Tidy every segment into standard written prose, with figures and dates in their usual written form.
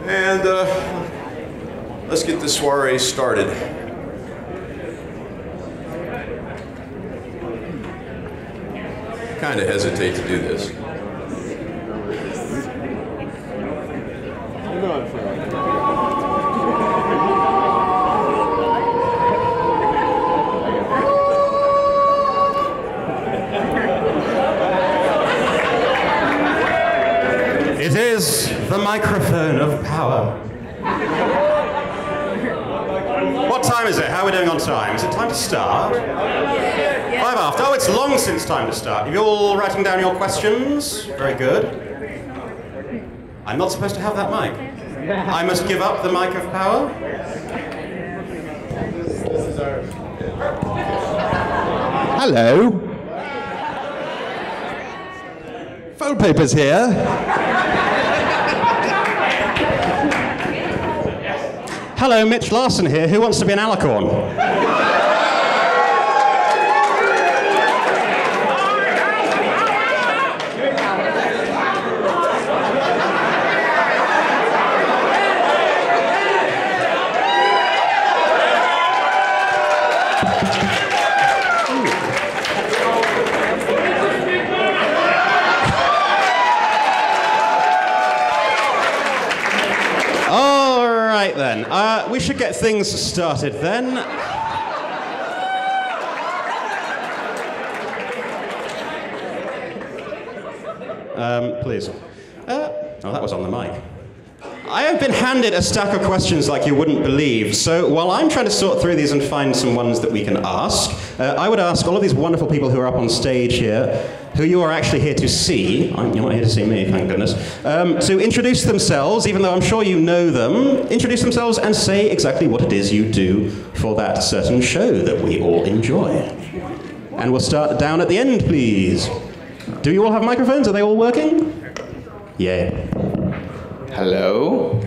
And let's get this soiree started. Kind of hesitate to do this. It is the microphone of power. What time is it? How are we doing on time? Is it time to start? 5 after. Oh, it's long since time to start. Are you all writing down your questions? Very good. I'm not supposed to have that mic. I must give up the mic of power? Hello. Foalpapers here. Hello, Mitch Larson here. Who wants to be an alicorn? We should get things started then. Please. Oh, that was on the mic. I have been handed a stack of questions like you wouldn't believe, so while I'm trying to sort through these and find some ones that we can ask, I would ask all of these wonderful people who are up on stage here, who you are actually here to see, you're not here to see me, thank goodness, to introduce themselves, even though I'm sure you know them, introduce themselves and say exactly what it is you do for that certain show that we all enjoy. And we'll start down at the end, please. Do you all have microphones? Are they all working? Yeah. Hello.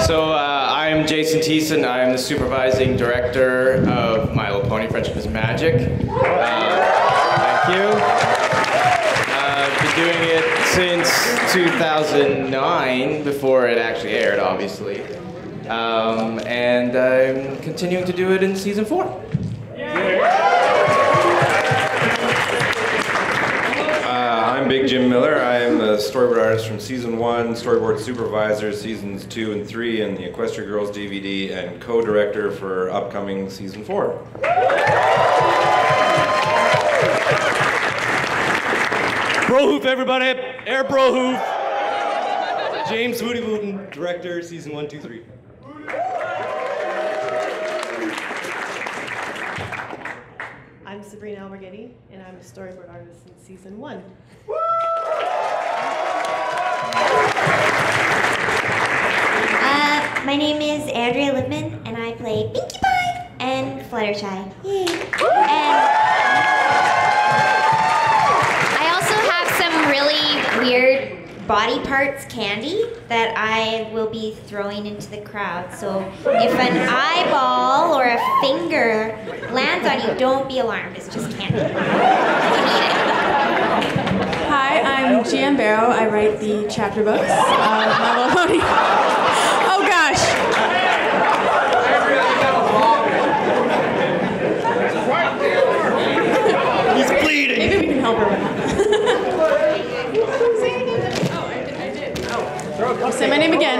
So I'm Jayson Thiessen. I'm the supervising director of My Little Pony: Friendship is Magic. Thank you. I've been doing it since 2009, before it actually aired, obviously. And I'm continuing to do it in season 4. I'm Big Jim Miller. I am the storyboard artist from season 1, storyboard supervisor seasons 2 and 3, and the Equestria Girls DVD, and co-director for upcoming season 4. Brohoof, everybody! Air Brohoof! James Wootie Wootton, director, season 1, 2, 3. I'm Sabrina Alberghetti, and I'm a storyboard artist in season 1. My name is Andrea Libman, and I play Pinkie Pie and Fluttershy. Yay! And I also have some really weird body parts candy that I will be throwing into the crowd. So if an eyeball or a finger lands on you, don't be alarmed. It's just candy. You need it. Hi, I'm GM Berrow. I write the chapter books of My Little Pony. Oh gosh. He's bleeding. Maybe we can help her with that. I'll say my name again.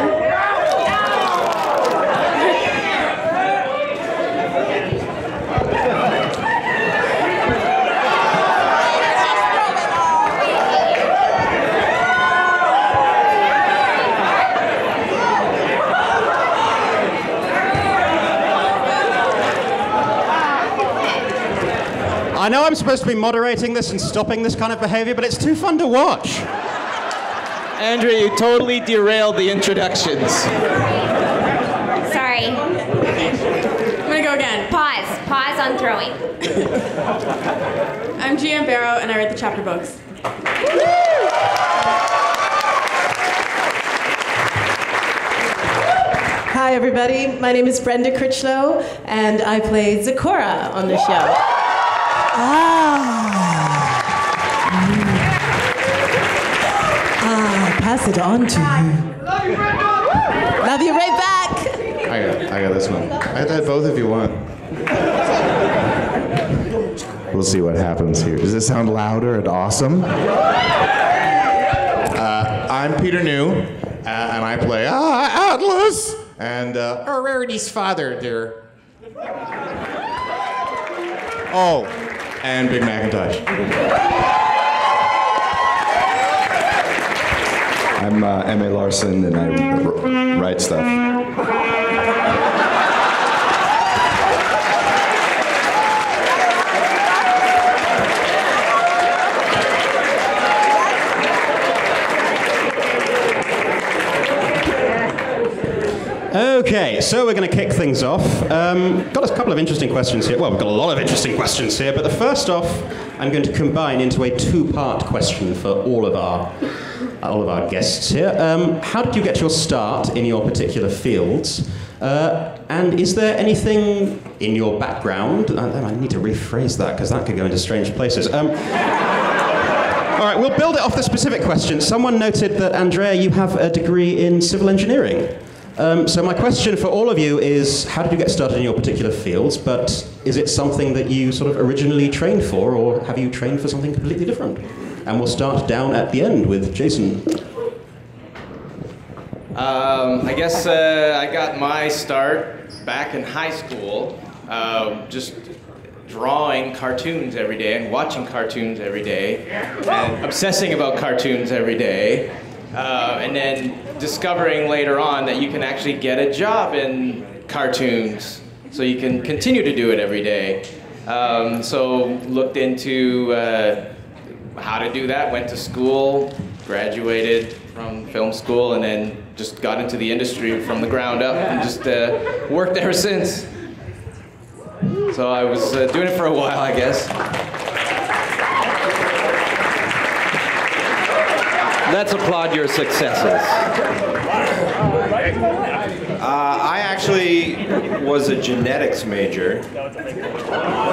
I know I'm supposed to be moderating this and stopping this kind of behavior, but it's too fun to watch. Andrea, you totally derailed the introductions. Sorry. I'm gonna go again. Pause. Pause on throwing. I'm GM Berrow, and I write the chapter books. Hi, everybody. My name is Brenda Crichlow, and I play Zecora on the show. pass it on to you. Love you, Brenda! Love you right back. I got this one. I thought both of you want. We'll see what happens here. Does it sound louder and awesome? I'm Peter New, and I play Atlas, and Rarity's father, dear. Oh, and Big Macintosh. I'm M.A. Larson, and I write stuff. Okay, so we're going to kick things off. Got a couple of interesting questions here. Well, we've got a lot of interesting questions here, but the first off, I'm going to combine into a two-part question for all of our guests here. How did you get your start in your particular fields? And is there anything in your background? I need to rephrase that because that could go into strange places. All right, we'll build it off the specific question. Someone noted that, Andrea, you have a degree in civil engineering. So my question for all of you is, how did you get started in your particular fields, but is it something that you sort of originally trained for, or have you trained for something completely different? And we'll start down at the end with Jayson. I guess I got my start back in high school, just drawing cartoons every day and watching cartoons every day and obsessing about cartoons every day. And then discovering later on that you can actually get a job in cartoons, so you can continue to do it every day. So looked into how to do that, went to school, graduated from film school, and then just got into the industry from the ground up and just worked ever since. So I was doing it for a while, I guess. Let's applaud your successes. I actually was a genetics major.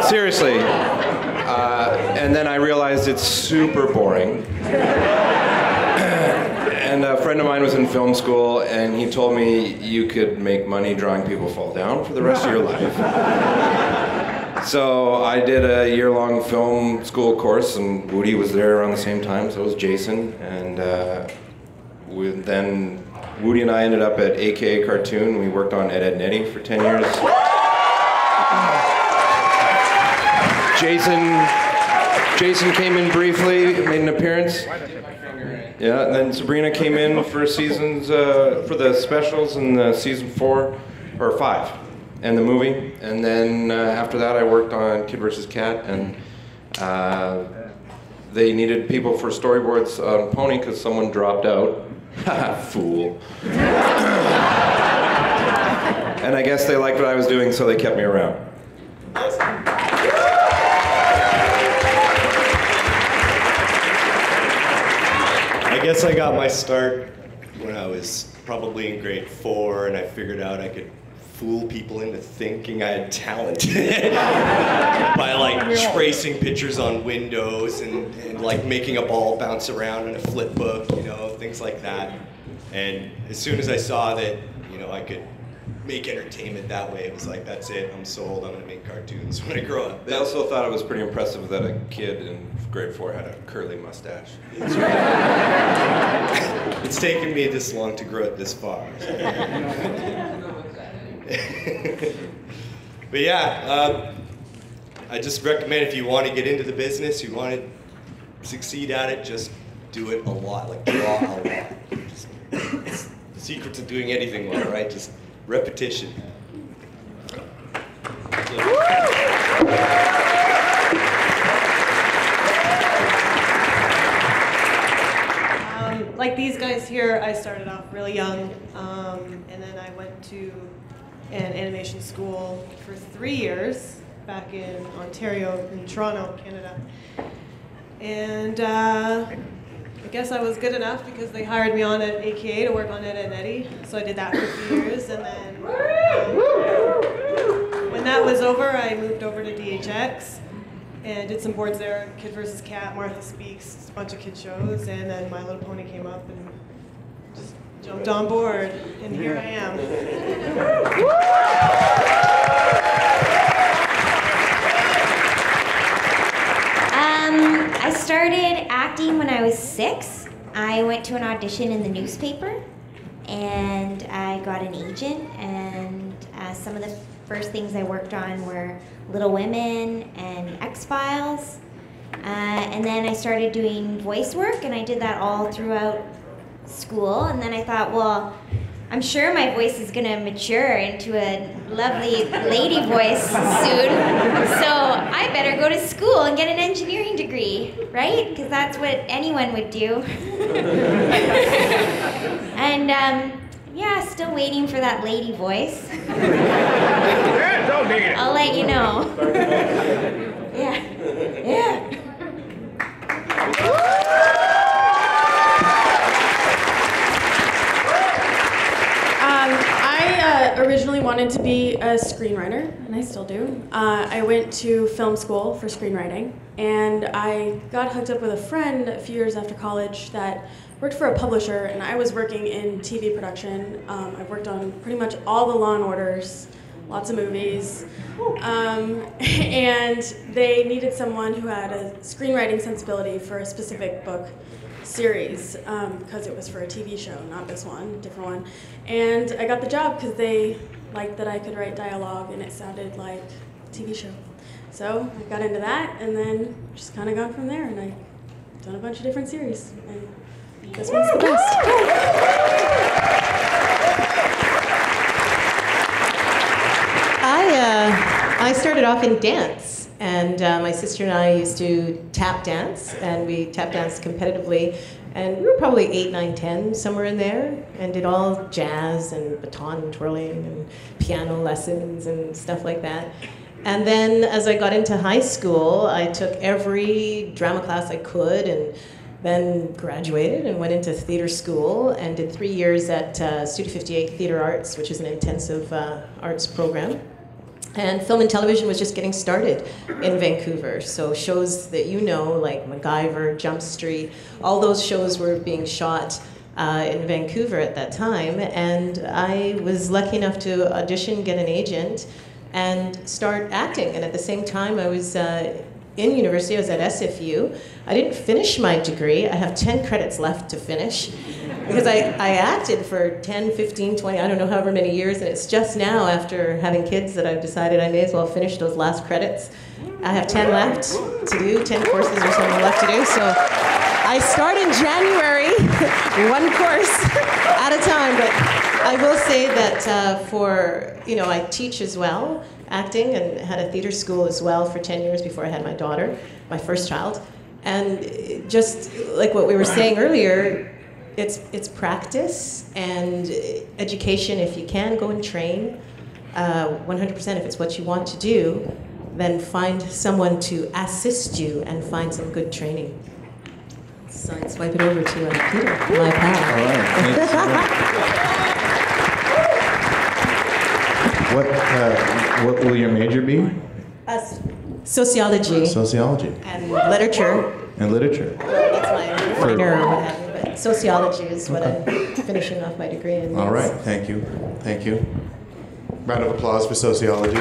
Seriously. And then I realized it's super boring. And a friend of mine was in film school, and he told me you could make money drawing people fall down for the rest of your life. So I did a year-long film school course, and Wootie was there around the same time, so was Jayson. And then Wootie and I ended up at AKA Cartoon. We worked on Ed, Ed for 10 years. Jayson came in briefly, made an appearance. Yeah, and then Sabrina came in for seasons, for the specials in season 4, or 5, and the movie. And then after that I worked on Kid vs. Cat, and they needed people for storyboards on Pony because someone dropped out. Haha, fool. And I guess they liked what I was doing, so they kept me around. I guess I got my start when I was probably in grade 4, and I figured out I could fool people into thinking I had talent by like tracing pictures on windows and like making a ball bounce around in a flip book, you know, things like that. And as soon as I saw that, you know, I could make entertainment that way, it was like, that's it, I'm sold, I'm gonna make cartoons when I grow up. They also thought it was pretty impressive that a kid in grade 4 had a curly mustache. It's taken me this long to grow it this far. But yeah, I just recommend if you want to get into the business, you want to succeed at it, just do it a lot, like draw a lot. It's the secret to doing anything well, right? Just repetition. Like these guys here, I started off really young, and then I went to an animation school for 3 years back in Ontario, in Toronto, Canada. And I guess I was good enough because they hired me on at AKA to work on Ed, Ed, Eddie. So I did that for a few years, and then when that was over, I moved over to DHX and did some boards there, Kid vs. Cat, Martha Speaks, a bunch of kid shows, and then My Little Pony came up, and jumped on board, and here I am. I started acting when I was 6. I went to an audition in the newspaper, and I got an agent, and some of the first things I worked on were Little Women and X-Files. And then I started doing voice work, and I did that all throughout school. And then I thought, well, I'm sure my voice is gonna mature into a lovely lady voice soon. So I better go to school and get an engineering degree, right? Because that's what anyone would do. And yeah, still waiting for that lady voice. I'll let you know. Yeah. Yeah. I originally wanted to be a screenwriter, and I still do. I went to film school for screenwriting, and I got hooked up with a friend a few years after college that worked for a publisher, and I was working in TV production. I've worked on pretty much all the Law & Orders, lots of movies, and they needed someone who had a screenwriting sensibility for a specific book series, because it was for a TV show, not this one, different one. And I got the job because they liked that I could write dialogue and it sounded like a TV show. So I got into that, and then just kind of gone from there, and I've done a bunch of different series, and this one's the best. I started off in dance, and my sister and I used to tap dance, and we tap danced competitively, and we were probably 8, 9, 10, somewhere in there, and did all jazz and baton twirling and piano lessons and stuff like that. And then as I got into high school, I took every drama class I could, and then graduated and went into theater school and did 3 years at Studio 58 Theater Arts, which is an intensive arts program. And film and television was just getting started in Vancouver. So shows that you know, like MacGyver, Jump Street, all those shows were being shot in Vancouver at that time. And I was lucky enough to audition, get an agent, and start acting. And at the same time, I was in university. I was at SFU. I didn't finish my degree. I have 10 credits left to finish because I acted for 10, 15, 20, I don't know, however many years, and it's just now after having kids that I've decided I may as well finish those last credits. I have 10 left to do, 10 courses or something left to do, so I start in January, one course at a time, but I will say that I teach as well, acting, and had a theater school as well for 10 years before I had my daughter, my first child. And just like what we were saying earlier, it's practice and education. If you can, go and train. 100% if it's what you want to do, then find someone to assist you and find some good training. So I'd swipe it over to Peter, my pal. All right. What will your major be? Sociology. Sociology. And literature. And literature. That's my minor or what have you, but sociology is what I'm finishing off my degree in. All right, thank you. Thank you. Round of applause for sociology.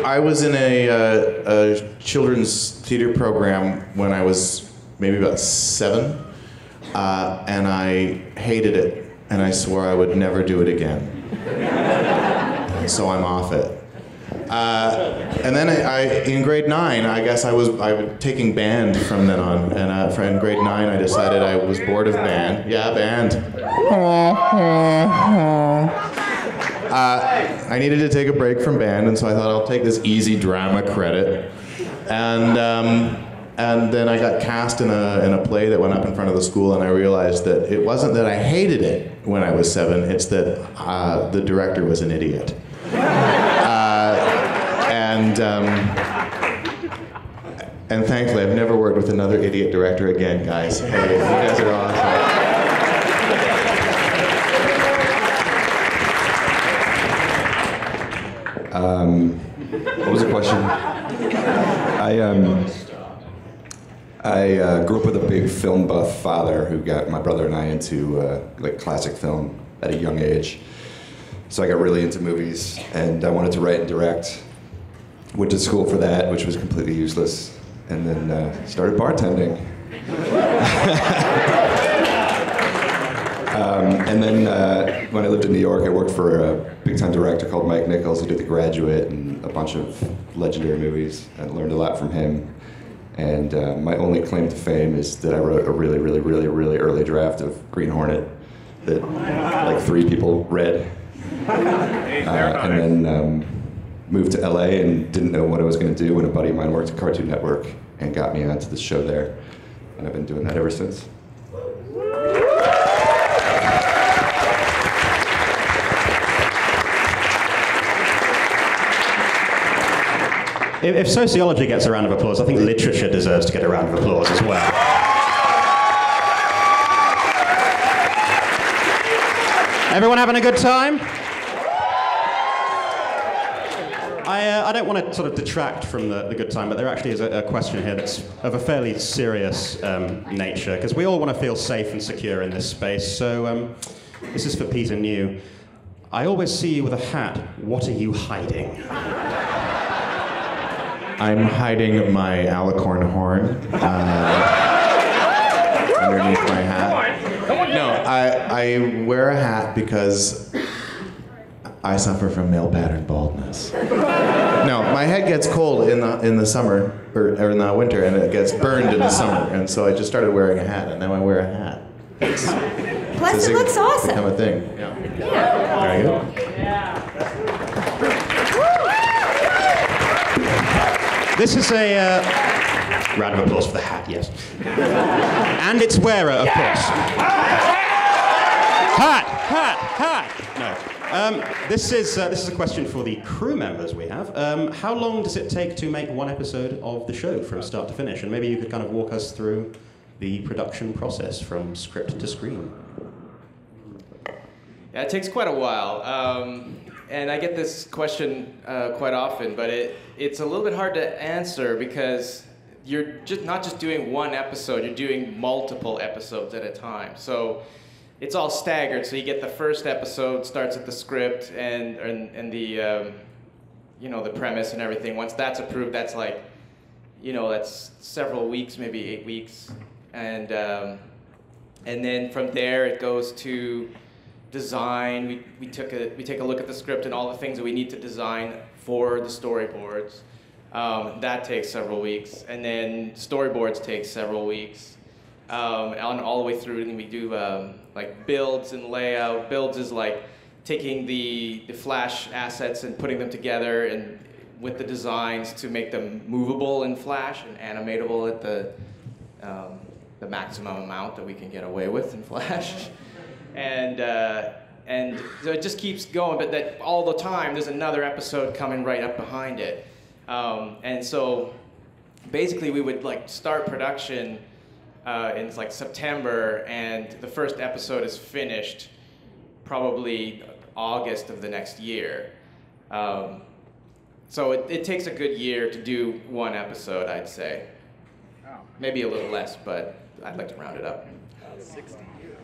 I was in a children's theater program when I was maybe about 7, and I hated it, and I swore I would never do it again. So I'm off it. And then in grade 9, I guess I was taking band from then on, and in grade 9 I decided I was bored of band. Yeah, band. I needed to take a break from band, and so I thought I'll take this easy drama credit. And then I got cast in a play that went up in front of the school, and I realized that it wasn't that I hated it when I was 7, it's that the director was an idiot. And thankfully, I've never worked with another idiot director again, guys. Hey, you guys are awesome. What was the question? I grew up with a big film buff father who got my brother and I into like classic film at a young age. So I got really into movies, and I wanted to write and direct. Went to school for that, which was completely useless, and then started bartending. And then when I lived in New York, I worked for a big-time director called Mike Nichols, who did The Graduate and a bunch of legendary movies. I learned a lot from him. And my only claim to fame is that I wrote a really, really, really, really early draft of Green Hornet that like 3 people read. And then moved to LA and didn't know what I was going to do when a buddy of mine worked at Cartoon Network and got me onto the show there. And I've been doing that ever since. If sociology gets a round of applause, I think literature deserves to get a round of applause as well. Everyone having a good time? I don't want to sort of detract from the good time, but there actually is a question here that's of a fairly serious nature, because we all want to feel safe and secure in this space. So this is for Peter New. I always see you with a hat. What are you hiding? I'm hiding my alicorn horn underneath my hat. No, I wear a hat because I suffer from male pattern baldness. No, my head gets cold in the summer or in the winter, and it gets burned in the summer, and so I just started wearing a hat, and now I wear a hat. Plus, it looks awesome. Become a thing. Yeah. Very good. This is a round of applause for the hat, yes. And its wearer, of course. Hat! No. This is a question for the crew members we have. How long does it take to make one episode of the show from start to finish? And maybe you could kind of walk us through the production process from script to screen. Yeah, it takes quite a while. And I get this question quite often, but it's a little bit hard to answer because you're just not just doing one episode, you're doing multiple episodes at a time. So it's all staggered. So you get the first episode, starts at the script and the the premise and everything. Once that's approved, that's like, that's several weeks, maybe 8 weeks, and then from there it goes to design. We take a look at the script and all the things that we need to design for the storyboards. That takes several weeks, and then storyboards take several weeks, on all the way through. And we do like builds and layout. Builds is like taking the Flash assets and putting them together and with the designs to make them movable in Flash and animatable at the maximum amount that we can get away with in Flash. And so it just keeps going, but that all the time there's another episode coming right up behind it. And so basically we would like start production in like September, and the first episode is finished probably August of the next year. So it takes a good year to do one episode, I'd say. Maybe a little less, but I'd like to round it up. 60 years.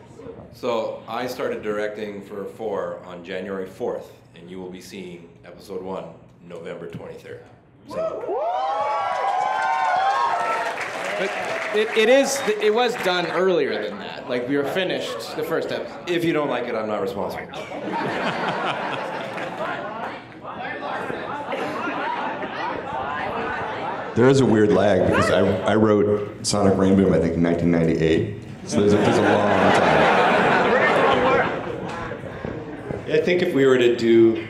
So I started directing for 4 on January 4th, and you will be seeing episode 1 November 23rd. So. But it was done earlier than that. Like we were finished the first episode. If you don't like it, I'm not responsible. There is a weird lag because I wrote Sonic Rainboom, I think, in 1998. So there's a long time. I think if we were to do,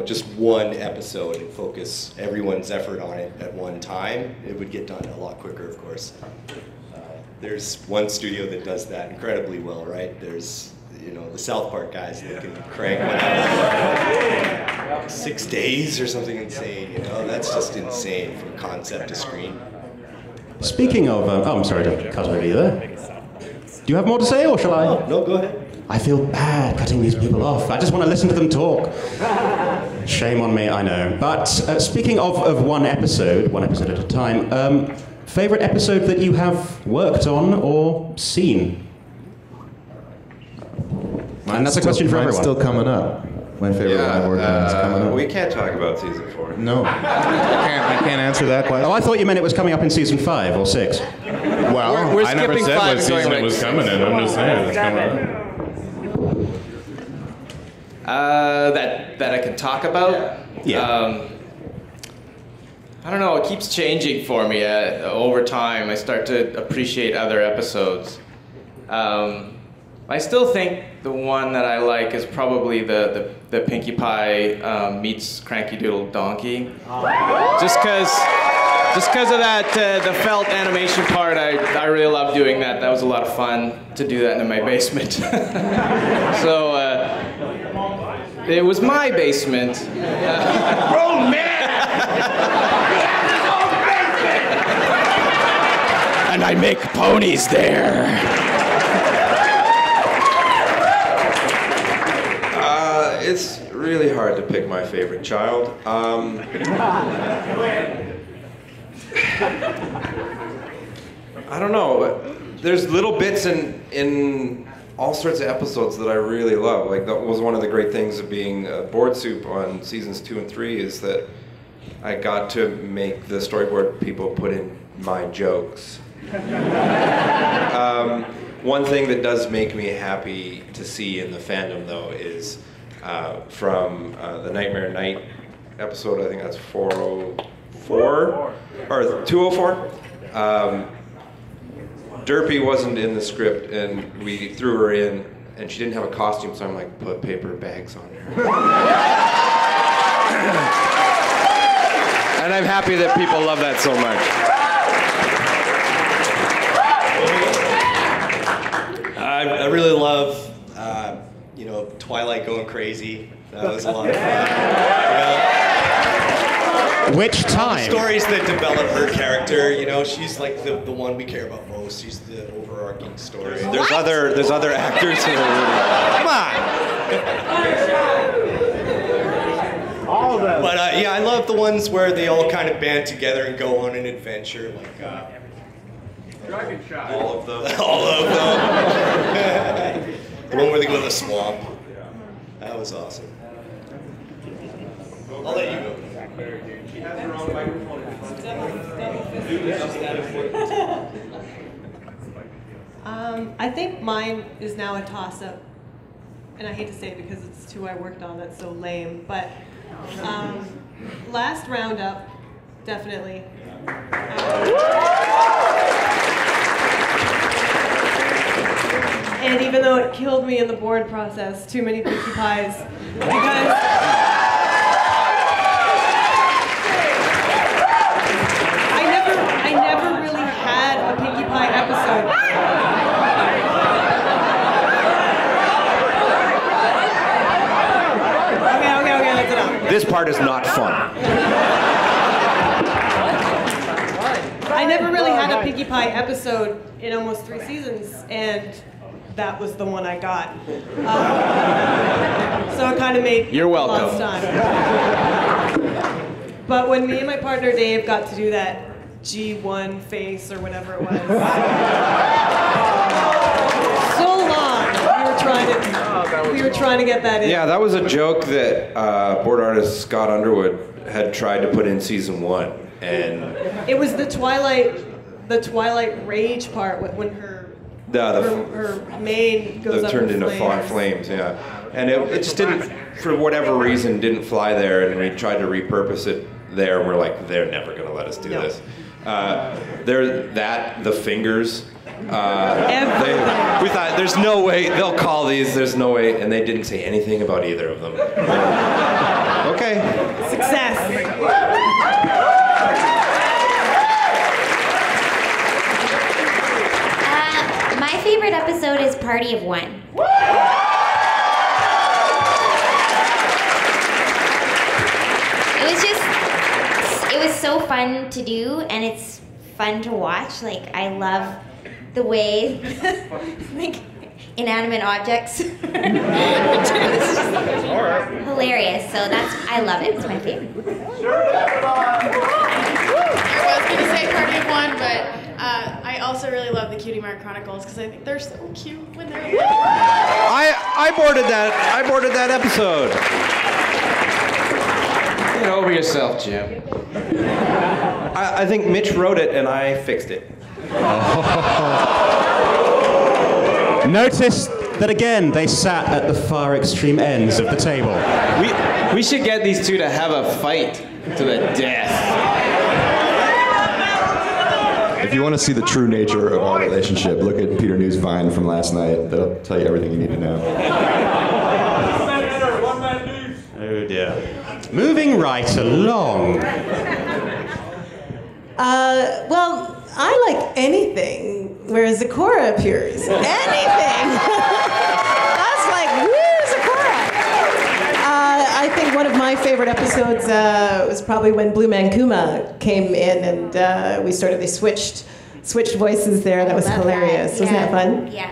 just one episode and focus everyone's effort on it at one time, it would get done a lot quicker, of course. There's one studio that does that incredibly well, right? There's, the South Park guys that can crank one out 6 days or something insane, That's just insane from concept to screen. Speaking of, I'm sorry to cut over you there. Do you have more to say, or shall I? Oh, no, go ahead. I feel bad cutting these people off. I just want to listen to them talk. Shame on me, I know. But speaking of one episode at a time, Favorite episode that you have worked on or seen? And that's a question for mine's everyone. still coming up. My favorite one I worked on is coming up. We can't talk about season 4. No, I can't answer that question. Oh, I thought you meant it was coming up in season 5 or 6. Well, We're I never skipping said 5 what and going season it right was to coming in. I'm just saying it's coming up. That I can talk about? Yeah. I don't know, it keeps changing for me over time. I start to appreciate other episodes. I still think the one that I like is probably the Pinkie Pie meets Cranky Doodle Donkey. Just because of that, the felt animation part, I really love doing that. That was a lot of fun to do that in my basement. So, it was my basement. Grown man! And I make ponies there. It's really hard to pick my favorite child. I don't know. There's little bits in all sorts of episodes that I really love. Like, that was one of the great things of being board soup on seasons 2 and 3 is that I got to make the storyboard people put in my jokes. One thing that does make me happy to see in the fandom, though, is from the Nightmare Night episode, I think that's 404 or 204. Derpy wasn't in the script, and we threw her in, and she didn't have a costume, so I'm like, put paper bags on her. And I'm happy that people love that so much. I really love, Twilight going crazy. That was a lot of fun. Which time? Stories that develop her character. She's like the one we care about most. She's the overarching story. There's other actors in the movie. Come on. All of them. But I love the ones where they all kind of band together and go on an adventure. Like Dragon Shot. all of them. All of them. The one where they go to the swamp. That was awesome. I'll let you go. She has her own microphone. I think mine is now a toss-up, and I hate to say it because it's 2 I worked on. That's so lame. But last roundup, definitely. And even though it killed me in the board process, too many Pinkie Pies, because I never really had a Pinkie Pie episode. Okay, that's enough. This part is not fun. I never really had a Pinkie Pie episode in almost 3 seasons, and that was the one I got. So it kind of made You're welcome. lost time. But when me and my partner Dave got to do that G1 face or whatever it was, so long we were trying to get that in. Yeah, that was a joke that board artist Scott Underwood had tried to put in season 1, and it was the Twilight rage part when her mane goes up turned in into flames. flames, yeah. And it just didn't, for whatever reason, didn't fly there, and we tried to repurpose it there, and we're like, they're never going to let us do this. The fingers. We thought, there's no way, they'll call these, there's no way, and they didn't say anything about either of them. Okay. Success. My favorite episode is Party of One. It was so fun to do, and it's fun to watch. Like, I love the way, like, inanimate objects. It's just hilarious. So I love it. It's my favorite. I was gonna say perfect one, but I also really love the Cutie Mark Chronicles because I think they're so cute when they're little. I boarded that episode. Get over yourself, Jim. I think Mitch wrote it and I fixed it. Notice that again, they sat at the far extreme ends of the table. We should get these two to have a fight to the death. If you want to see the true nature of our relationship, look at Peter New's Vine from last night. That'll tell you everything you need to know. Oh dear. Moving right along. Well, I like anything where Zecora appears. Anything. That's like, woo, Zecora. I think one of my favorite episodes was probably when Blue Man Kuma came in and they switched voices there. That was hilarious. Wasn't that fun? Yeah.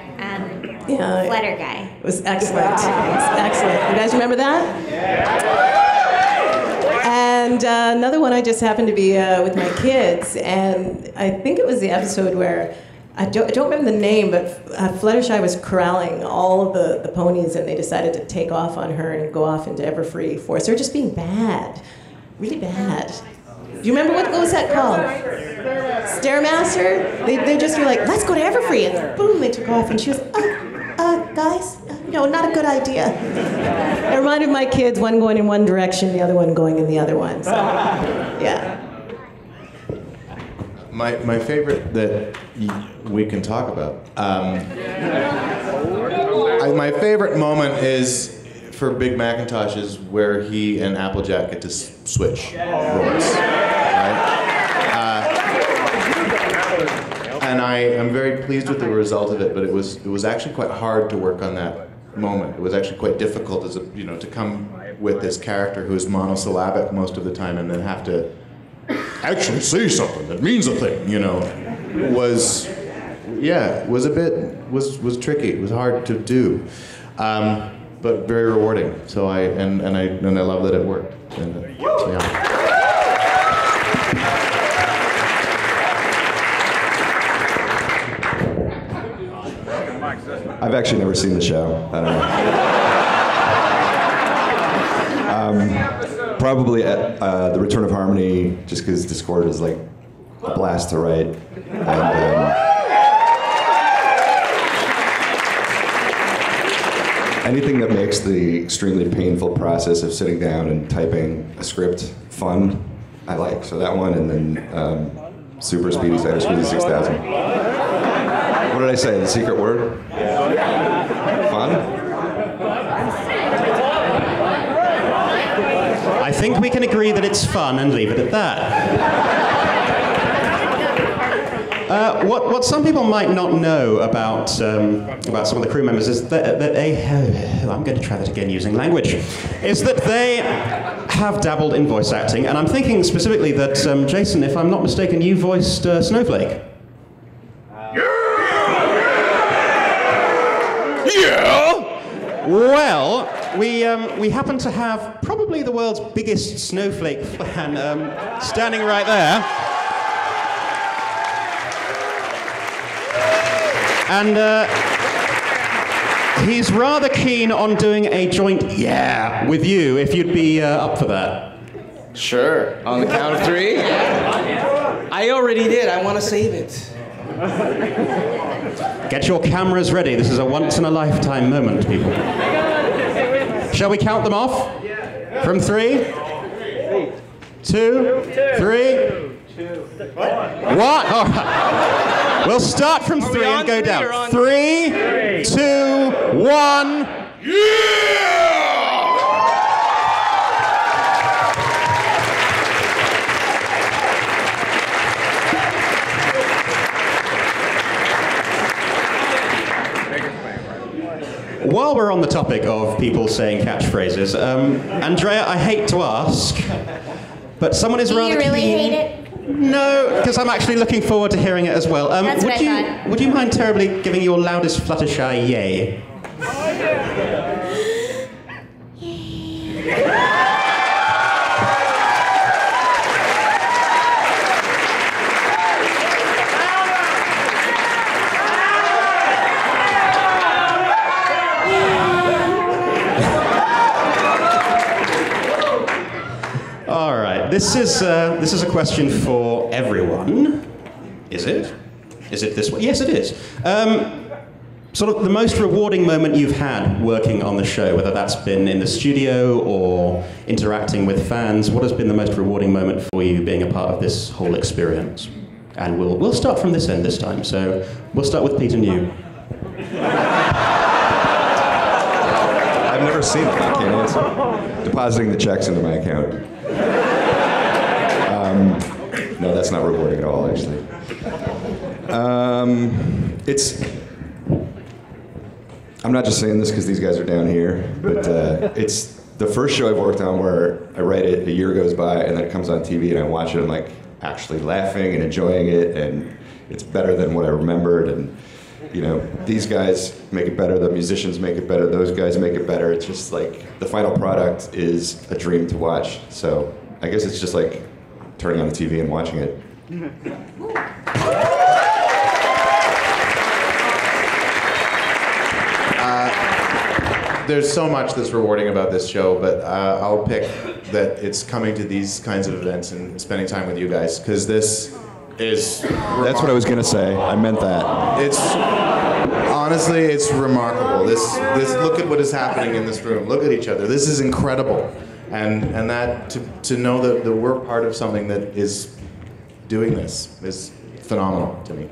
Yeah. Flutter guy. It was excellent. It was excellent. You guys remember that? And another one I just happened to be with my kids, and I think it was the episode where, I don't remember the name, but Fluttershy was corralling all of the ponies, and they decided to take off on her and go off into Everfree Forest. They were just being bad, really bad. Do you remember what was that called? Stairmaster? They just were like, let's go to Everfree, and boom, they took off, and she was, guys, no, not a good idea. It reminded my kids, one going in one direction, the other one going in the other one. So, yeah. My favorite that we can talk about. My favorite moment is for Big Macintosh is where he and Applejack get to switch roles. Right? And I am very pleased with the result of it, but it was actually quite hard to work on that moment. It was actually quite difficult to come with this character who is monosyllabic most of the time and then have to actually say something that means a thing, was tricky. It was hard to do, but very rewarding. So I love that it worked. And, yeah. I've actually never seen the show. I don't know. Probably at The Return of Harmony, just because Discord is like a blast to write. And, anything that makes the extremely painful process of sitting down and typing a script fun, I like. So that one, and then Super Speedy Cyber Speedy 6000. What did I say? The secret word? Fun? I think we can agree that it's fun and leave it at that. What some people might not know about some of the crew members is that they I'm going to try that again using language, is that they have dabbled in voice acting, and I'm thinking specifically that, Jayson, if I'm not mistaken, you voiced Snowflake. Yeah! Well, we happen to have probably the world's biggest Snowflake fan standing right there. And he's rather keen on doing a joint yeah with you, if you'd be up for that. Sure. On the count of 3? I already did. I want to save it. Get your cameras ready. This is a once-in-a-lifetime moment, people. Shall we count them off? From 3? 2? 3? 1. All right. We'll start from 3 and go down. 3, 2, 1. Yeah! While we're on the topic of people saying catchphrases, Andrea, I hate to ask, but someone is rather keen. Do you really hate it? No, because I'm actually looking forward to hearing it as well. That's what I thought. Would you mind terribly giving your loudest Fluttershy yay? this is a question for everyone. Is it? Is it this way? Yes, it is. Sort of the most rewarding moment you've had working on the show, whether that's been in the studio or interacting with fans. What has been the most rewarding moment for you being a part of this whole experience? And we'll start from this end this time. So we'll start with Peter New. I've never seen it. I can't answer. Depositing the checks into my account. No, that's not rewarding at all, actually. I'm not just saying this because these guys are down here, but it's the first show I've worked on where I write it, a year goes by, and then it comes on TV, and I watch it, and I'm like actually laughing and enjoying it, and it's better than what I remembered, and you know, these guys make it better, the musicians make it better, those guys make it better. It's just like the final product is a dream to watch. So I guess it's just like turning on the TV and watching it. There's so much that's rewarding about this show, but I'll pick that it's coming to these kinds of events and spending time with you guys, because this is... That's what I was going to say. I meant that. It's... Honestly, it's remarkable. This look at what is happening in this room. Look at each other. This is incredible. And that, to know that we're part of something that is doing this is phenomenal to me.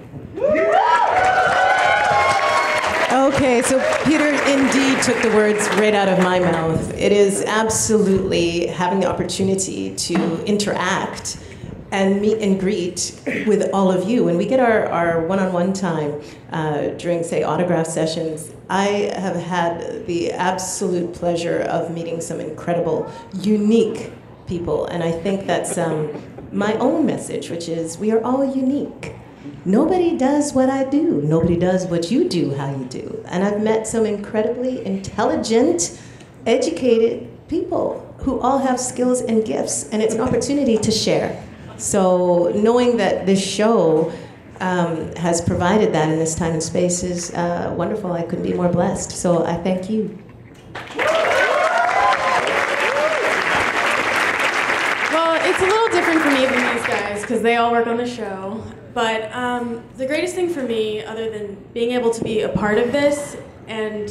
Okay, so Peter indeed took the words right out of my mouth. It is absolutely having the opportunity to interact and meet and greet with all of you. When we get our one-on-one time during, say, autograph sessions, I have had the absolute pleasure of meeting some incredible, unique people. And I think that's my own message, which is we are all unique. Nobody does what I do. Nobody does what you do how you do. And I've met some incredibly intelligent, educated people who all have skills and gifts, and it's an opportunity to share. So knowing that this show has provided that in this time and space is wonderful. I couldn't be more blessed. So I thank you. Well, it's a little different for me than these guys because they all work on the show. But the greatest thing for me, other than being able to be a part of this and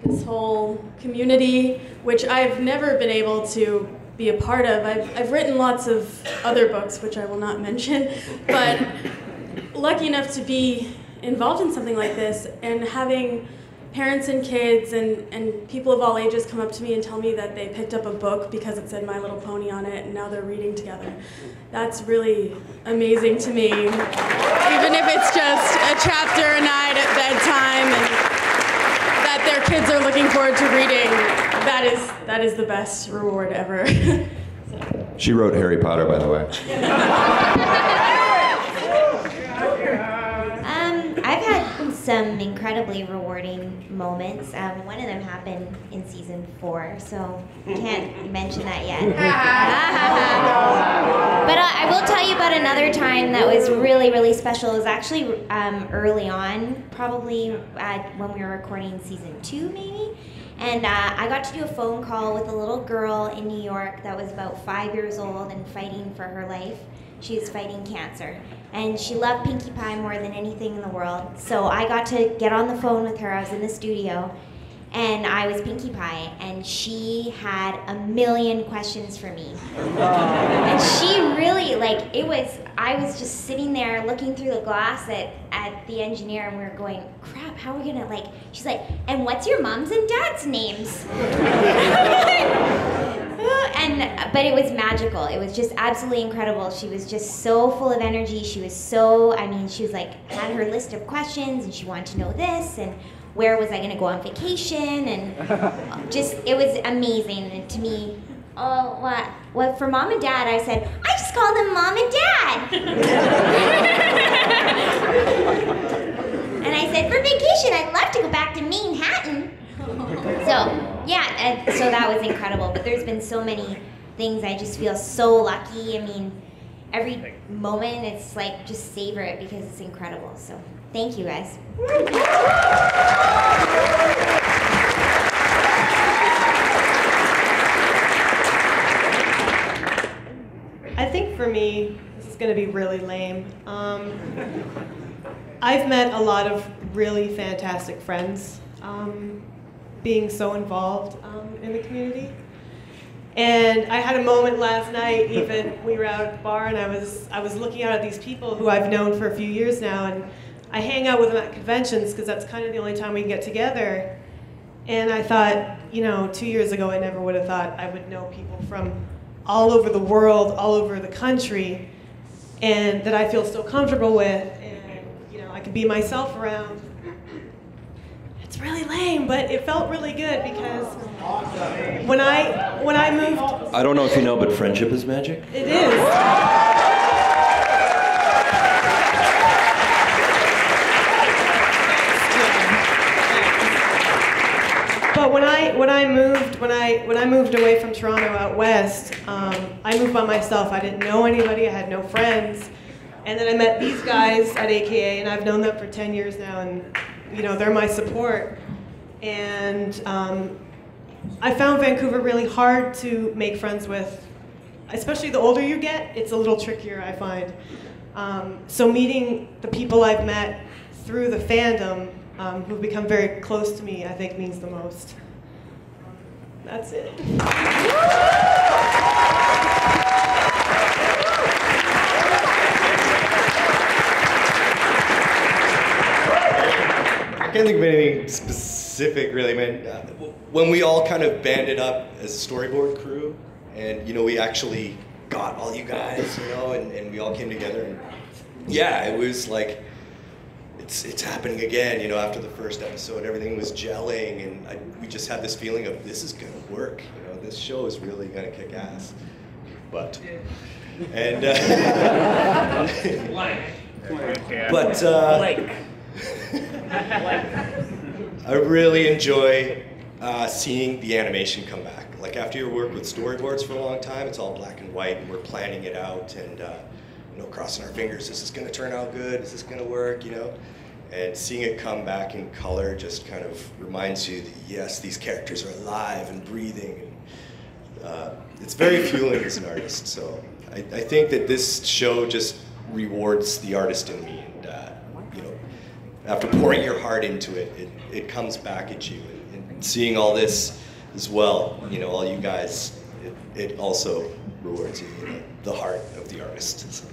this whole community, which I've never been able to be a part of. I've written lots of other books, which I will not mention, but lucky enough to be involved in something like this and having parents and kids and people of all ages come up to me and tell me that they picked up a book because it said My Little Pony on it and now they're reading together. That's really amazing to me. Even if it's just a chapter a night at bedtime and that their kids are looking forward to reading, that is the best reward ever. She wrote Harry Potter, by the way. I've had some incredibly rewarding moments. One of them happened in season 4, so can't mention that yet. But I will tell you about another time that was really, really special. It was actually early on, probably when we were recording season 2, maybe. And I got to do a phone call with a little girl in New York that was about 5 years old and fighting for her life. She was fighting cancer. And she loved Pinkie Pie more than anything in the world. So I got to get on the phone with her. I was in the studio, and I was Pinkie Pie, and she had a million questions for me. And she really, I was just sitting there looking through the glass at the engineer, and we were going, crap, how are we gonna, she's like, and what's your mom's and dad's names? But it was magical. It was just absolutely incredible. She was just so full of energy. She was so, she was had her list of questions, and she wanted to know this, and where was I going to go on vacation, and just, it was amazing. And to me, well, for mom and dad, I said, I just called them mom and dad. And I said, for vacation, I'd love to go back to Manhattan. So, yeah, so that was incredible. But there's been so many things. I just feel so lucky. Every moment, it's just savor it because it's incredible. So, thank you, guys. me, this is going to be really lame. I've met a lot of really fantastic friends being so involved in the community. And I had a moment last night, even we were out at the bar, and I was looking out at these people who I've known for a few years now, and I hang out with them at conventions because that's kind of the only time we can get together. And I thought, you know, 2 years ago I never would have thought I would know people from all over the world, all over the country, and that I feel so comfortable with, and you know, I can be myself around. It's really lame, but it felt really good because when I moved. I don't know if you know, but friendship is magic. It is. But when I moved away from Toronto out west, I moved by myself. I didn't know anybody. I had no friends, and then I met these guys at AKA, and I've known them for 10 years now, and you know they're my support. And I found Vancouver really hard to make friends with, especially the older you get. It's a little trickier, I find. So meeting the people I've met through the fandom, who've become very close to me, I think means the most. That's it. I can't think of anything specific, really, man. When we all kind of banded up as a storyboard crew, and you know, we actually got all you guys, you know, and we all came together, and yeah, it was like, it's happening again, you know, after the first episode, everything was gelling, and we just had this feeling of, this is gonna work, you know, this show is really gonna kick ass. But, and, I really enjoy seeing the animation come back. Like after you work with storyboards for a long time, it's all black and white, and we're planning it out, and you know, crossing our fingers. Is this going to turn out good? Is this going to work? You know, and seeing it come back in color just kind of reminds you that yes, these characters are alive and breathing. And it's very fueling as an artist. So I think that this show just rewards the artist in me, and you know, after pouring your heart into it, it comes back at you. And seeing all this as well, you know, all you guys, it also rewards you, you know, the heart of the artist. So.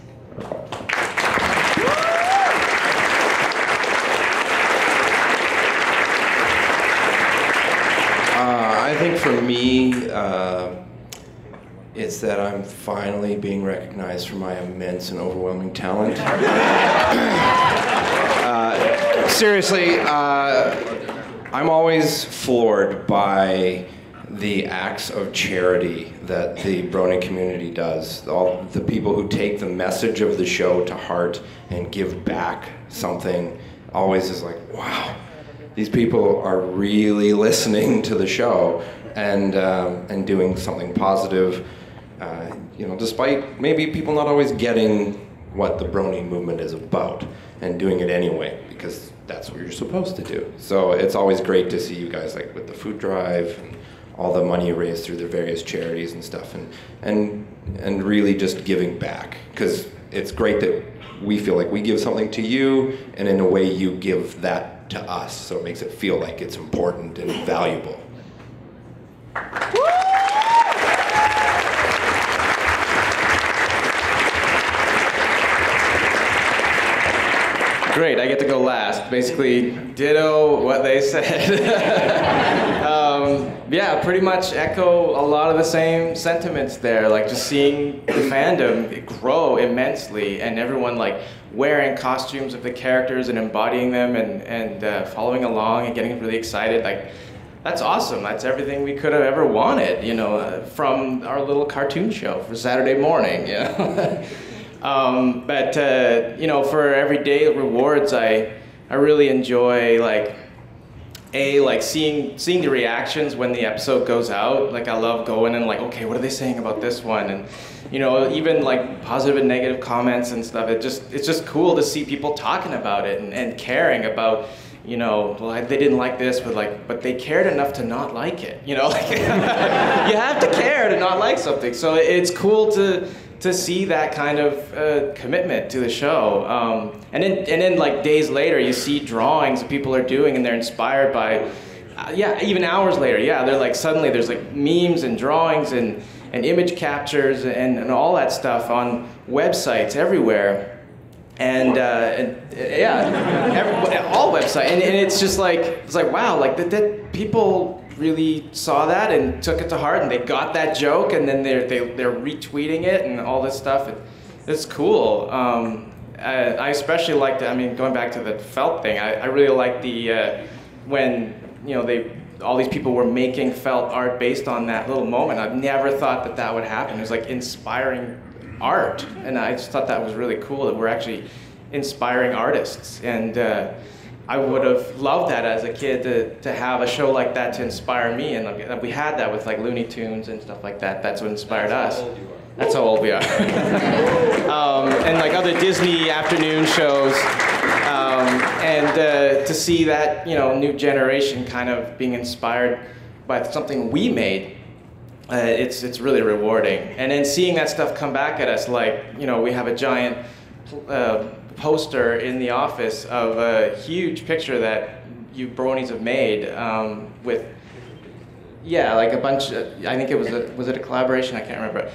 I think for me, it's that I'm finally being recognized for my immense and overwhelming talent. Seriously, I'm always floored by the acts of charity that the Brony community does. All the people who take the message of the show to heart and give back something always is like, wow, these people are really listening to the show and doing something positive. You know, despite maybe people not always getting what the Brony movement is about, and doing it anyway because that's what you're supposed to do. So it's always great to see you guys like with the food drive and all the money you raise through the various charities and stuff, and really just giving back, because it's great that we feel like we give something to you, and in a way you give that to us, so it makes it feel like it's important and valuable. Great, I get to go last. Basically, ditto what they said. Yeah, pretty much echo a lot of the same sentiments there. Like just seeing the fandom grow immensely, and everyone like wearing costumes of the characters and embodying them, and following along and getting really excited. Like, that's awesome. That's everything we could have ever wanted, you know, from our little cartoon show for Saturday morning. You know? But you know, for everyday rewards, I really enjoy like seeing the reactions when the episode goes out. Like I love going and like, okay, what are they saying about this one? And you know, even like positive and negative comments and stuff. It's just cool to see people talking about it and caring about, you know, well, they didn't like this, but they cared enough to not like it. You know, like you have to care to not like something. So it's cool to to see that kind of commitment to the show. And then like days later, you see drawings that people are doing and they're inspired by, yeah, even hours later, yeah, they're like, suddenly there's like memes and drawings and image captures and all that stuff on websites everywhere. And yeah, all websites. And it's just like, it's like, wow, like that people really saw that and took it to heart, and they got that joke, and then they're retweeting it and all this stuff. It's cool. I especially liked it. I mean, going back to the felt thing, I really liked the when all these people were making felt art based on that little moment. I've never thought that would happen. It was like inspiring art, and I just thought that was really cool that we're actually inspiring artists. And I would have loved that as a kid to have a show like that to inspire me, and we had that with like Looney Tunes and stuff like that. That's what inspired us. That's how old we are. And like other Disney afternoon shows, and to see that new generation kind of being inspired by something we made, it's really rewarding. And then seeing that stuff come back at us, like we have a giant poster in the office of a huge picture that you bronies have made with, yeah, like a bunch of, I think it was it a collaboration? I can't remember.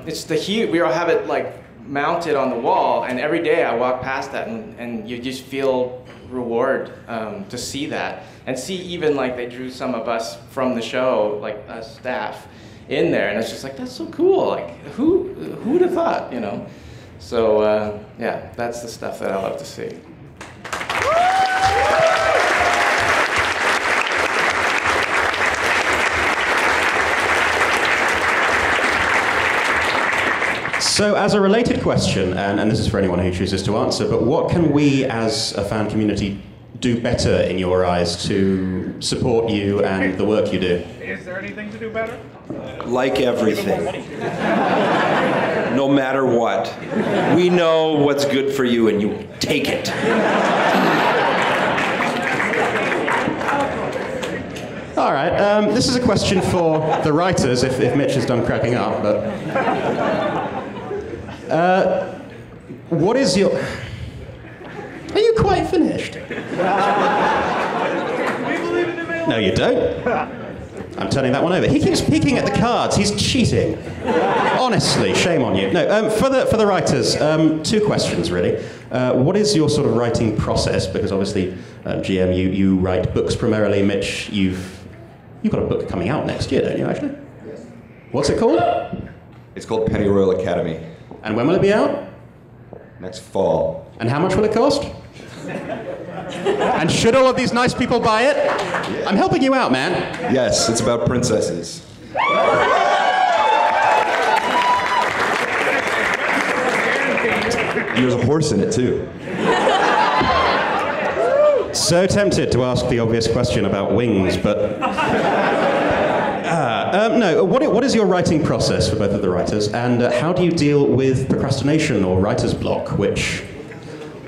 It's the huge, we all have it like mounted on the wall, and every day I walk past that and you just feel reward to see that. And see even like they drew some of us from the show, like us staff, in there, and it's just like, that's so cool. Like who'd have thought, So yeah, that's the stuff that I love to see. So as a related question, and this is for anyone who chooses to answer, but what can we as a fan community do better in your eyes to support you and the work you do? Is there anything to do better? Like everything. No matter what. We know what's good for you and you take it. All right, this is a question for the writers, if Mitch is done cracking up, but... what is your... Are you quite finished? No, you don't. I'm turning that one over. He keeps peeking at the cards. He's cheating. Honestly, shame on you. No, for the writers, two questions really. What is your sort of writing process? Because obviously, GM, you write books primarily. Mitch, you've got a book coming out next year, don't you? Actually. Yes. What's it called? It's called Penny Royal Academy. And when will it be out? Next fall. And how much will it cost? And should all of these nice people buy it? Yeah. I'm helping you out, man. Yes, it's about princesses. And there's a horse in it, too. So tempted to ask the obvious question about wings, but... no, what is your writing process for both of the writers, and how do you deal with procrastination or writer's block, which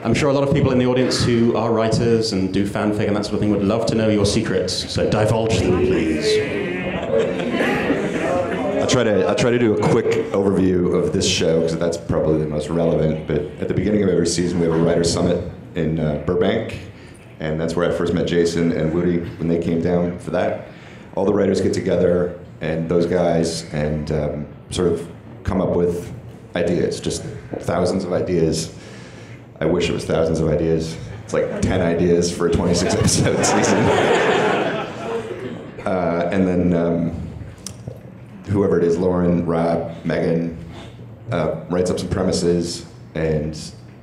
I'm sure a lot of people in the audience who are writers and do fanfic and that sort of thing would love to know your secrets, so divulge them, please. I'll try to do a quick overview of this show, because that's probably the most relevant, but at the beginning of every season we have a writer's summit in Burbank, and that's where I first met Jayson and Wootie when they came down for that. All the writers get together, and those guys, and sort of come up with ideas, just thousands of ideas. I wish it was thousands of ideas. It's like 10 ideas for a 26-episode season. And then whoever it is, Lauren, Rob, Megan, writes up some premises and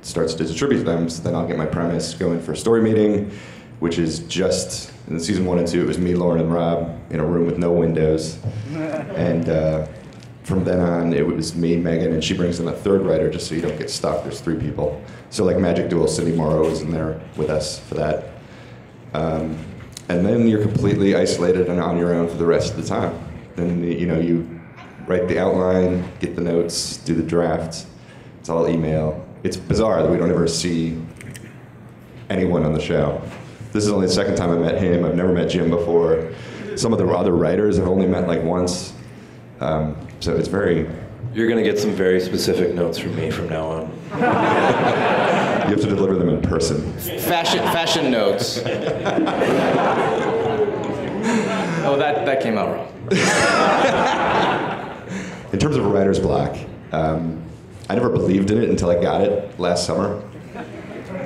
starts to distribute them. So then I'll get my premise, go in for a story meeting, which is just, in season 1 and 2, it was me, Lauren, and Rob in a room with no windows. And from then on, it was me, Megan, and she brings in a third writer just so you don't get stuck. There's 3 people. So like Magic Duel, Cindy Morrow is in there with us for that. And then you're completely isolated and on your own for the rest of the time. Then, you write the outline, get the notes, do the draft. It's all email. It's bizarre that we don't ever see anyone on the show. This is only the second time I met him. I've never met Jim before. Some of the other writers I've only met like once. So it's very, You're going to get some very specific notes from me from now on. You have to deliver them in person. Fashion notes. Oh, that came out wrong. In terms of writer's block, I never believed in it until I got it last summer.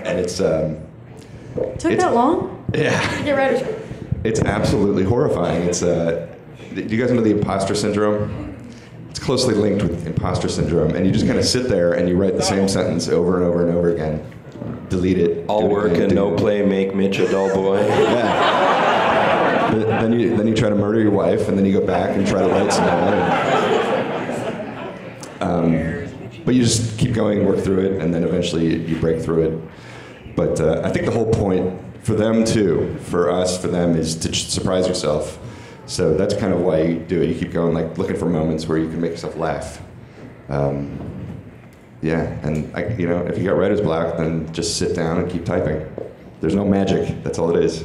And it's... Took that long? Yeah. To get writer's block. It's absolutely horrifying. It's, do you guys know the imposter syndrome? It's closely linked with imposter syndrome, and you just kind of sit there and you write the same sentence over and over and over again. Delete it. All work and no play make Mitch a dull boy. Yeah. Then you try to murder your wife, and then you go back and try to write some more. But you just keep going, work through it, and then eventually you break through it. But I think the whole point for them too, for us, for them, is to surprise yourself. So that's kind of why you do it. You keep going, like looking for moments where you can make yourself laugh. Yeah, and if you got writer's block, then just sit down and keep typing. There's no magic. That's all it is.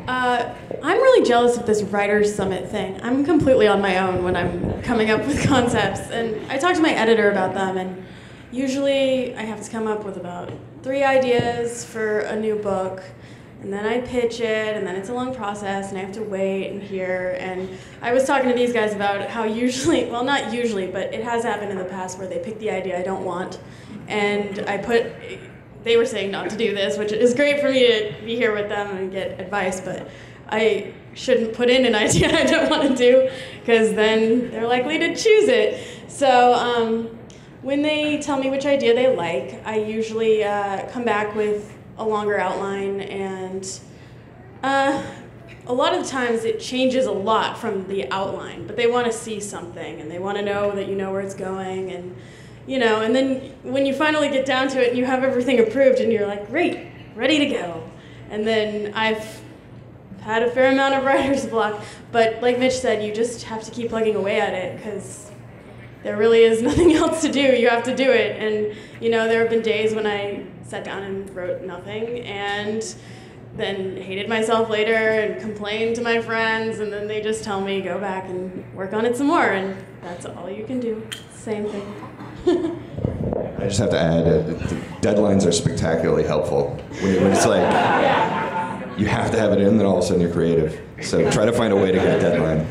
I'm really jealous of this Writers Summit thing. I'm completely on my own when I'm coming up with concepts, and I talk to my editor about them, and usually I have to come up with about 3 ideas for a new book. And then I pitch it, and then it's a long process, and I have to wait and hear. And I was talking to these guys about how usually, well, not usually, but it has happened in the past where they pick the idea I don't want. And they were saying not to do this, which is great for me to be here with them and get advice, but I shouldn't put in an idea I don't want to do, because then they're likely to choose it. So when they tell me which idea they like, I usually come back with a longer outline, and a lot of the times it changes a lot from the outline, but they want to see something, and they want to know that you know where it's going, and and then when you finally get down to it and you have everything approved and you're like, great, ready to go. And then I've had a fair amount of writer's block, but like Mitch said, you just have to keep plugging away at it, because there really is nothing else to do. You have to do it. And there have been days when I sat down and wrote nothing, and then hated myself later and complained to my friends, and then they just tell me, go back and work on it some more, and that's all you can do. Same thing. I just have to add, the deadlines are spectacularly helpful. When it's like, you have to have it in, then all of a sudden you're creative. So try to find a way to get a deadline.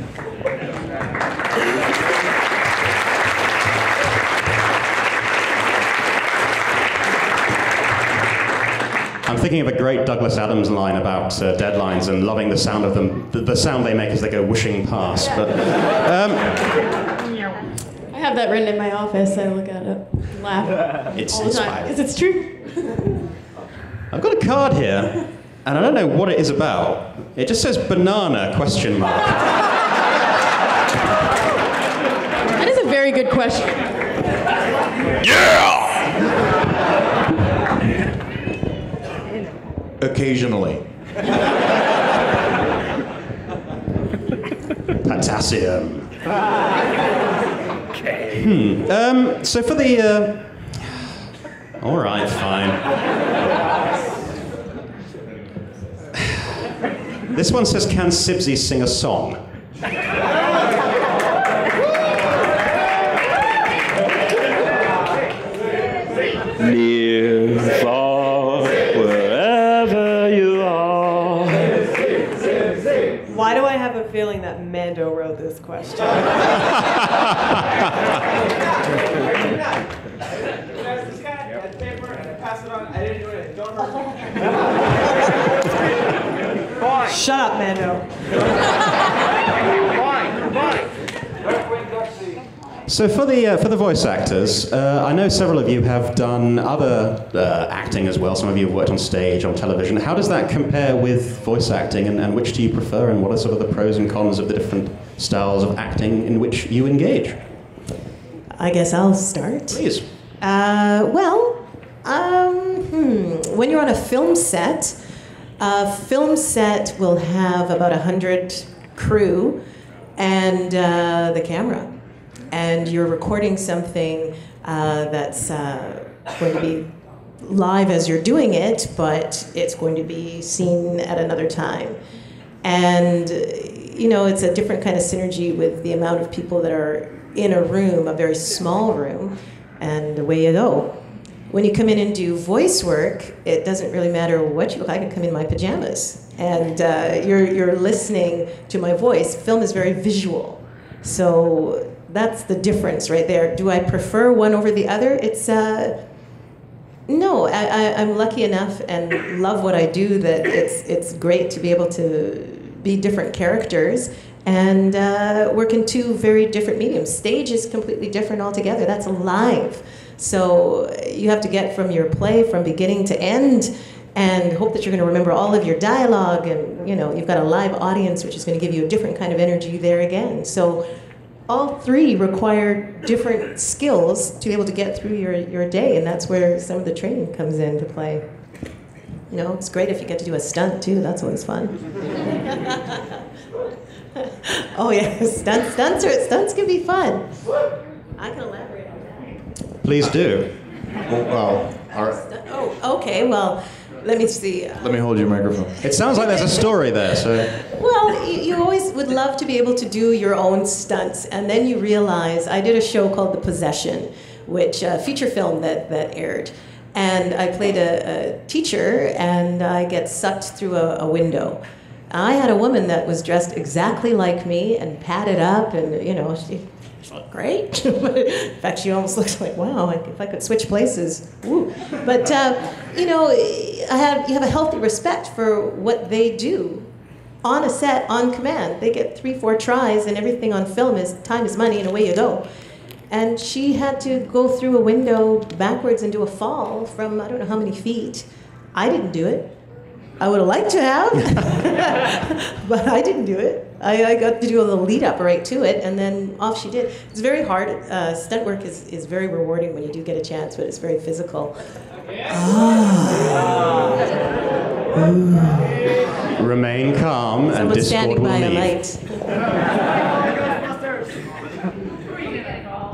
I'm thinking of a great Douglas Adams line about deadlines and loving the sound of them, the sound they make as they go whooshing past. But I have that written in my office. I look at it, laugh all the time, because it's true. I've got a card here, and I don't know what it is about. It just says banana, question mark. That is a very good question. Yeah! Occasionally. Potassium. Okay. So for the... all right, fine. This one says, can Sibsy sing a song? Near, far, wherever you are. Why do I have a feeling that Mando wrote this question? Shut up, Mando. So for the voice actors, I know several of you have done other acting as well. Some of you have worked on stage, on television. How does that compare with voice acting, and which do you prefer, and what are sort of the pros and cons of the different styles of acting in which you engage? I guess I'll start. Please. When you're on a film set will have about 100 crew and the camera. And you're recording something that's going to be live as you're doing it, but it's going to be seen at another time. And you know, it's a different kind of synergy with the amount of people that are in a room, a very small room, and away you go. When you come in and do voice work, it doesn't really matter what you look like. I can come in my pajamas, and you're listening to my voice. Film is very visual, so that's the difference right there. Do I prefer one over the other? It's no. I'm lucky enough and love what I do that it's great to be able to be different characters and work in two very different mediums. Stage is completely different altogether. That's live. So you have to get from your play from beginning to end and hope that you're going to remember all of your dialogue, and you know, you've got a live audience which is going to give you a different kind of energy there again. So all three require different skills to be able to get through your day, and that's where some of the training comes into play. You know, it's great if you get to do a stunt too. That's always fun. Oh yeah, stunts can be fun. I can elaborate on that. Please do. Well, oh, okay. Well, let me see. Let me hold your microphone. It sounds like there's a story there. So. Well, you always would love to be able to do your own stunts, and then you realize I did a show called The Possession, which feature film that aired, and I played a teacher, and I get sucked through a window. I had a woman that was dressed exactly like me and padded up, and you know, she looked great. In fact, she almost looks like, wow, if I could switch places, woo. But you know, you have a healthy respect for what they do on a set, on command. They get 3-4 tries, and everything on film is time is money, and away you go. And she had to go through a window backwards and do a fall from I don't know how many feet. I didn't do it. I would have liked to have, but I didn't do it. I got to do a little lead up right to it, and then off she did. It's very hard. Stunt work is very rewarding when you do get a chance, but it's very physical. Remain calm and Someone's Discord standing will by a leave. light.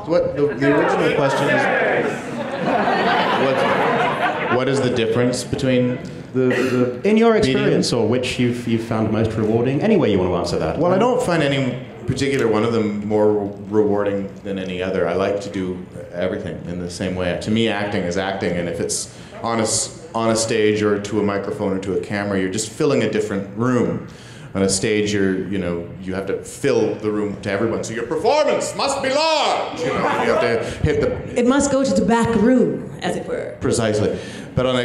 What the original question is? What is the difference between the in your experience, or which you've found most rewarding? Any way you want to answer that. Well, I don't find any particular one of them more rewarding than any other. I like to do everything in the same way. To me, acting is acting, and if it's on a stage or to a microphone or to a camera, you're just filling a different room. On a stage, you have to fill the room to everyone. So your performance must be large. You have to hit the. It must go to the back room, as it were. Precisely, but on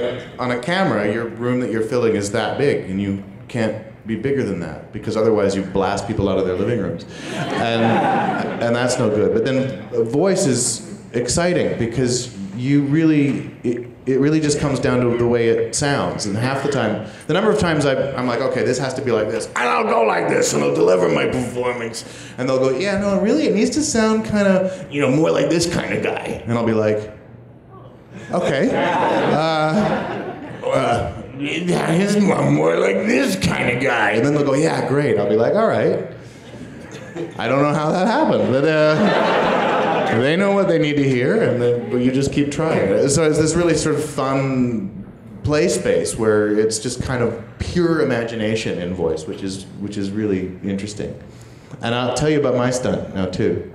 a camera, your room that you're filling is that big, and you can't be bigger than that, because otherwise you blast people out of their living rooms, and that's no good. But then voice is exciting because you really. It really just comes down to the way it sounds, and half the time, the number of times I'm like, okay, this has to be like this, and I'll go like this, and I'll deliver my performance, and they'll go, yeah, no, really, it needs to sound kind of, more like this kind of guy, and I'll be like, okay, he's more like this kind of guy, and then they'll go, yeah, great, I'll be like, all right, I don't know how that happened, but they know what they need to hear, and then you just keep trying. So it's this really sort of fun play space where it's just kind of pure imagination in voice, which is really interesting. And I'll tell you about my stunt now too.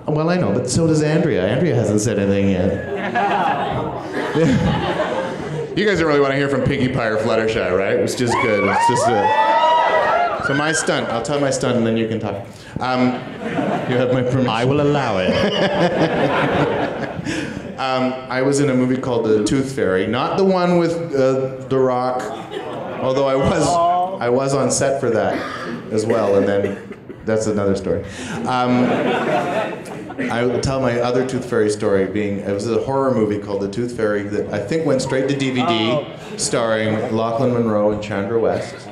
Well, I know, but so does Andrea. Andrea hasn't said anything yet. You guys don't really want to hear from Pinkie Pie or Fluttershy, right? It's just good. It's just So my stunt, I'll tell my stunt and then you can talk. You have my permission. I will allow it. I was in a movie called The Tooth Fairy, not the one with The Rock, although I was on set for that as well, and then that's another story. I will tell my other Tooth Fairy story it was a horror movie called The Tooth Fairy that I think went straight to DVD, starring Lachlan Monroe and Chandra West.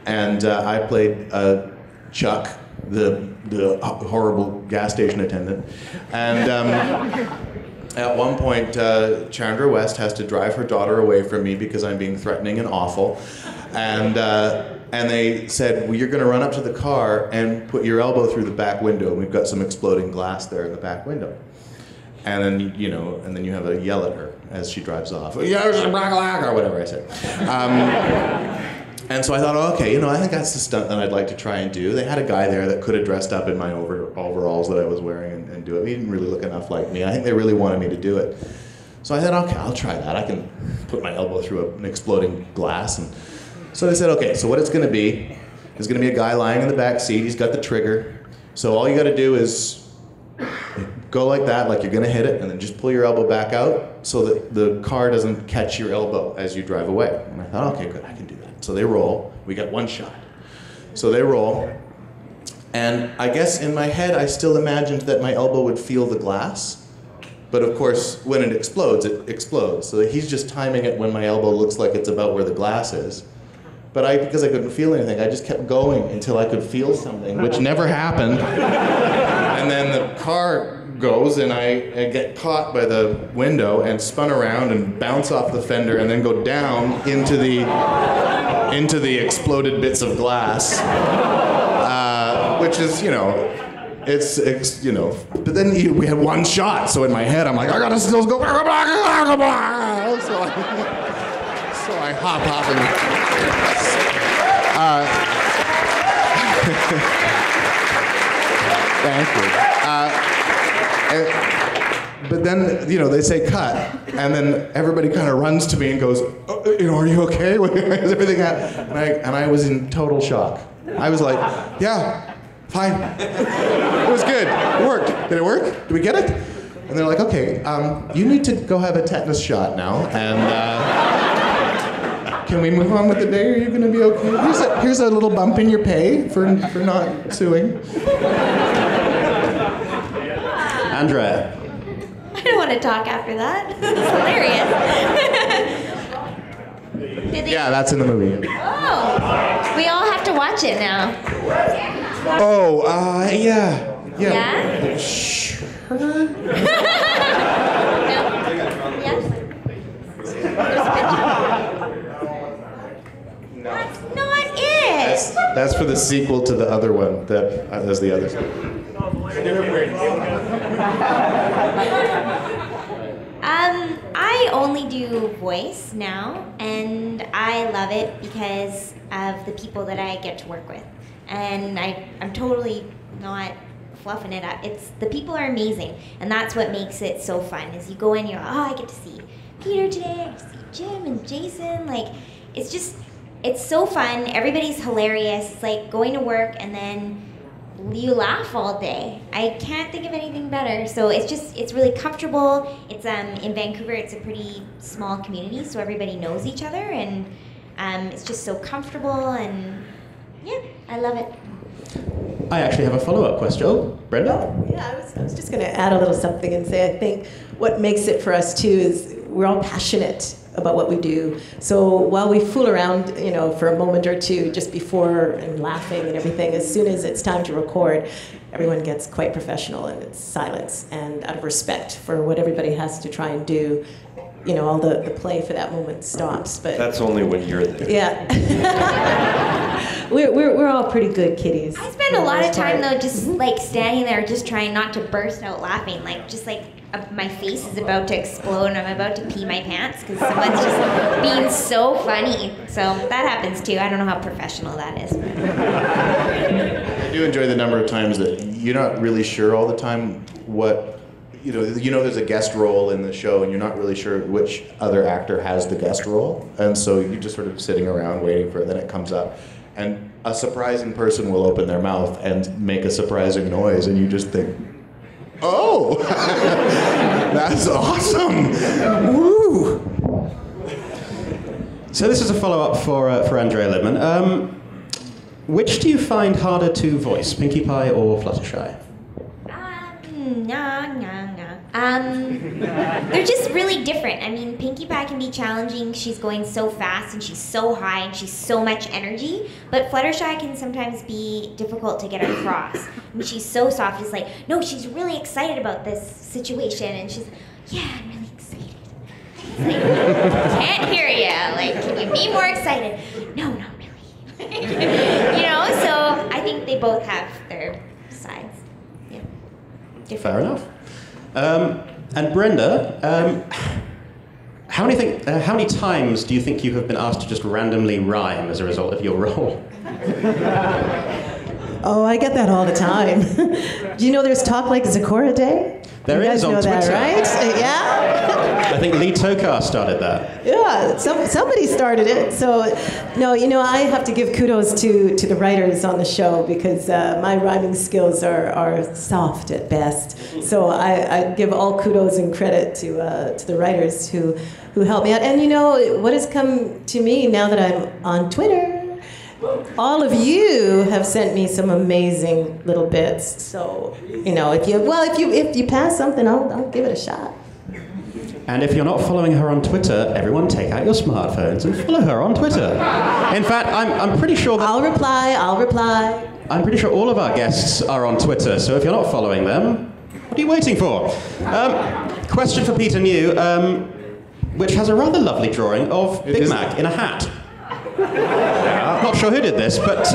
And I played Chuck, the horrible gas station attendant. And at one point, Chandra West has to drive her daughter away from me because I'm being threatening and awful. And they said, well, you're going to run up to the car and put your elbow through the back window. We've got some exploding glass there in the back window. And then, and then you have to yell at her as she drives off. Or whatever I said. And so I thought, oh, okay, I think that's the stunt that I'd like to try and do. They had a guy there that could have dressed up in my overalls that I was wearing and do it. He didn't really look enough like me. I think they really wanted me to do it. So I thought, okay, I'll try that. I can put my elbow through an exploding glass. And so they said, okay, so what it's going to be is going to be a guy lying in the back seat. He's got the trigger. So all you got to do is go like that, like you're going to hit it, and then just pull your elbow back out so that the car doesn't catch your elbow as you drive away. And I thought, okay, good, I can do that. So they roll. We got one shot. So they roll. And I guess in my head, I still imagined that my elbow would feel the glass. But of course, when it explodes, it explodes. So he's just timing it when my elbow looks like it's about where the glass is. But because I couldn't feel anything, I just kept going until I could feel something, which never happened. And then the car goes, and I get caught by the window and spun around and bounce off the fender and then go down into the exploded bits of glass, which is, but then we had one shot, so in my head I'm like, I gotta still go, so I hop and thank you. But then, they say cut, and then everybody kind of runs to me and goes, oh, are you okay? Is everything and I was in total shock. I was like, yeah, fine. It was good. It worked. Did it work? Did we get it? And they're like, okay, you need to go have a tetanus shot now, and can we move on with the day? Are you going to be okay? Here's a little bump in your pay for not suing. Andrea. I don't want to talk after that. It's hilarious. Yeah, that's in the movie. Oh, we all have to watch it now. Oh, yeah. Yeah? Sure. No? Yes? That's not it! That's for the sequel to the other one. That's the other sequel. I only do voice now, and I love it because of the people that I get to work with. And I'm totally not fluffing it up. The people are amazing, and that's what makes it so fun, is you go in, you're like, oh, I get to see Peter today, I get to see Jim and Jayson. Like, it's so fun. Everybody's hilarious. It's like going to work and then you laugh all day. I can't think of anything better. So it's really comfortable. It's in Vancouver, it's a pretty small community, so everybody knows each other, and it's just so comfortable, and yeah, I love it. I actually have a follow-up question. Oh, Brenda? Yeah, I was just going to add a little something and say I think what makes it for us too is we're all passionate about what we do. So while we fool around, for a moment or two just before and laughing and everything, as soon as it's time to record, everyone gets quite professional and it's silence. And out of respect for what everybody has to try and do, all the play for that moment stops. But that's only when you're there. Yeah. we're all pretty good kitties. I spend a lot of time though just like standing there just trying not to burst out laughing, my face is about to explode and I'm about to pee my pants because someone's just being so funny. So that happens too. I don't know how professional that is. I do enjoy the number of times that you're not really sure all the time what, there's a guest role in the show and you're not really sure which other actor has the guest role. And so you're just sort of sitting around waiting for it, then it comes up. And a surprising person will open their mouth and make a surprising noise and you just think, oh, that's awesome! Woo! So this is a follow-up for Andrea Libman. Which do you find harder to voice, Pinkie Pie or Fluttershy? They're just really different. I mean, Pinkie Pie can be challenging. She's going so fast and she's so high and she's so much energy. But Fluttershy can sometimes be difficult to get across. I mean, she's so soft. It's like, no, she's really excited about this situation. And she's, yeah, I'm really excited. It's like, can't hear you. Like, can you be more excited? No, not really. So I think they both have their sides. Yeah. Different. Fair enough. And Brenda, How many times do you think you have been asked to just randomly rhyme as a result of your role? Oh, I get that all the time. Do you know there's Talk Like Zecora Day? There you is guys on know Twitter. That, right? Yeah? I think Lee Tokar started that. Yeah, somebody started it. So, no, I have to give kudos to the writers on the show because my rhyming skills are soft at best. So I give all kudos and credit to the writers who help me out. And what has come to me now that I'm on Twitter, all of you have sent me some amazing little bits. So, if you pass something, I'll give it a shot. And if you're not following her on Twitter, everyone take out your smartphones and follow her on Twitter. In fact, I'm pretty sure that... I'll reply. I'm pretty sure all of our guests are on Twitter, so if you're not following them, what are you waiting for? Question for Peter New, which has a rather lovely drawing of Big Mac in a hat. Not sure who did this, but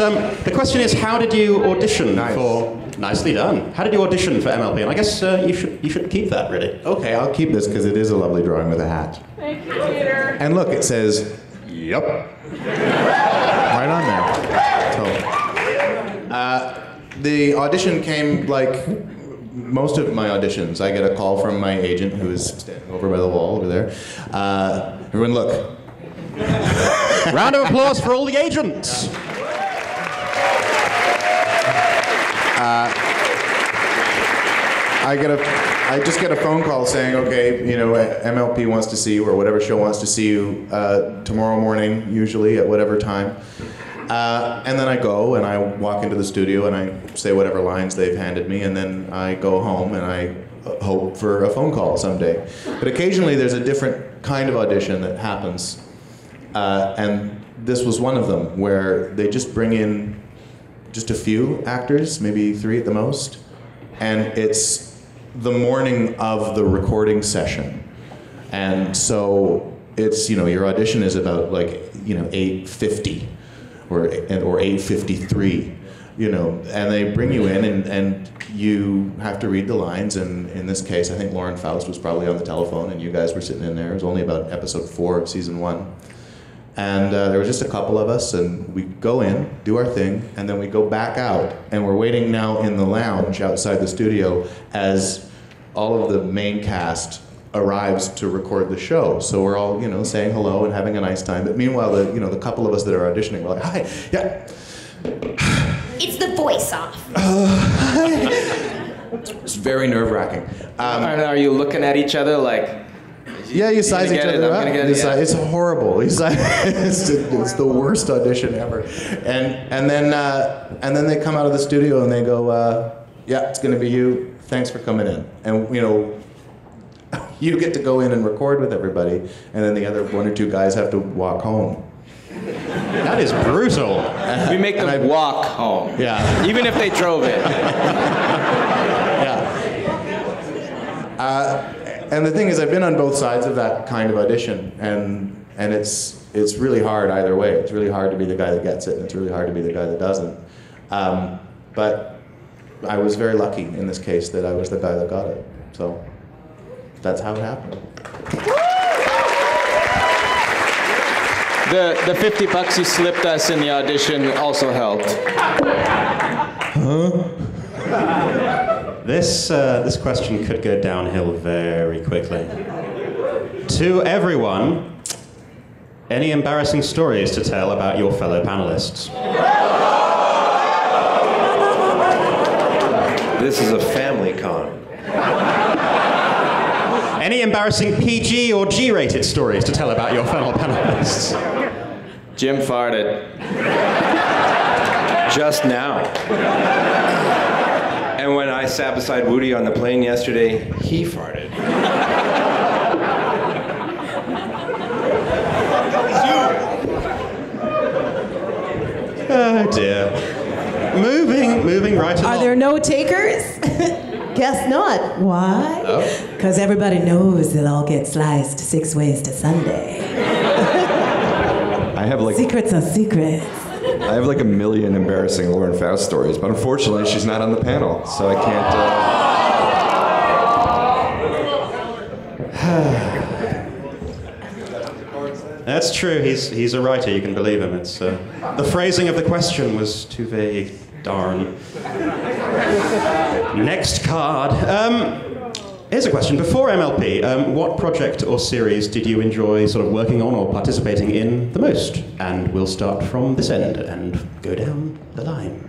the question is, how did you audition for... Nicely done. How did you audition for MLP? And I guess you should keep that, really. Okay, I'll keep this because it is a lovely drawing with a hat. Thank you, Peter. And look, it says, "Yup," right on there. So, the audition came like most of my auditions. I get a call from my agent, who is standing over by the wall over there. Everyone, look. Round of applause for all the agents. I just get a phone call saying, okay, MLP wants to see you, or whatever show wants to see you tomorrow morning, usually at whatever time. And then I go and I walk into the studio and I say whatever lines they've handed me, and then I go home and I hope for a phone call someday. But occasionally there's a different kind of audition that happens, and this was one of them, where they just bring in just a few actors, maybe 3 at the most, and it's the morning of the recording session. And so it's, your audition is about 8:50 or 8:53, and they bring you in and you have to read the lines, and in this case I think Lauren Faust was probably on the telephone and you guys were sitting in there. It was only about episode 4 of season 1. And there was just a couple of us, and we go in, do our thing, and then we go back out, and we're waiting now in the lounge outside the studio as all of the main cast arrives to record the show. So we're all, saying hello and having a nice time. But meanwhile, the couple of us that are auditioning, we're like, hi, yeah. It's the voice off. It's very nerve-wracking. Are you looking at each other like... Yeah, you size each other up. It's horrible. It's the worst audition ever. And then they come out of the studio and they go, yeah, it's going to be you. Thanks for coming in. And you get to go in and record with everybody, and then the other 1 or 2 guys have to walk home. That is brutal. We make them walk home. Yeah. Even if they drove it. Yeah. And the thing is, I've been on both sides of that kind of audition, and it's really hard either way. It's really hard to be the guy that gets it, and it's really hard to be the guy that doesn't. But I was very lucky in this case that I was the guy that got it. So that's how it happened. The $50 you slipped us in the audition also helped. Huh? This question could go downhill very quickly. To everyone, any embarrassing stories to tell about your fellow panelists? This is a family con. Any embarrassing PG or G-rated stories to tell about your fellow panelists? Jim farted. Just now. And when I sat beside Wootie on the plane yesterday, he farted. Oh dear. Moving right along. Are there no takers? Guess not. Why? Because everybody knows they'll all get sliced 6 ways to Sunday. I have Secrets are secrets. I have like a million embarrassing Lauren Faust stories, but unfortunately she's not on the panel, so I can't. That's true. He's a writer. You can believe him. It's the phrasing of the question was too vague. Darn. Next card. Here's a question. Before MLP, what project or series did you enjoy sort of working on or participating in the most? And we'll start from this end and go down the line.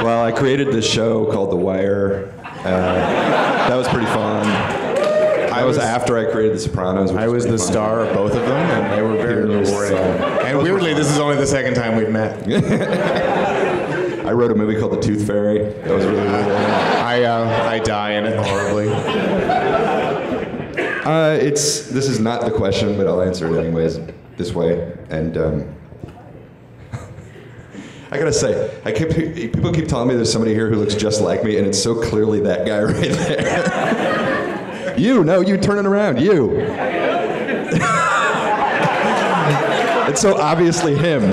Well, I created this show called The Wire. That was pretty fun. That was after I created The Sopranos. I was the star of both of them, and they were very rewarding. And weirdly, this is only the second time we've met. I wrote a movie called The Tooth Fairy. That was really rewarding. I die in it horribly. This is not the question, but I'll answer it anyways this way. And I gotta say, people keep telling me there's somebody here who looks just like me, and it's so clearly that guy right there. You turn it around, you. It's so obviously him.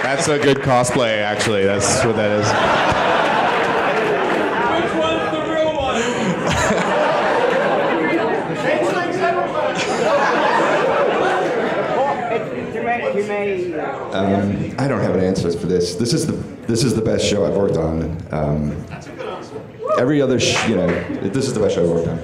That's a good cosplay, actually. That's what that is. Which one's the real one? I don't have an answer for this. This is the best show I've worked on. That's a good answer. Every other, this is the best show I've worked on.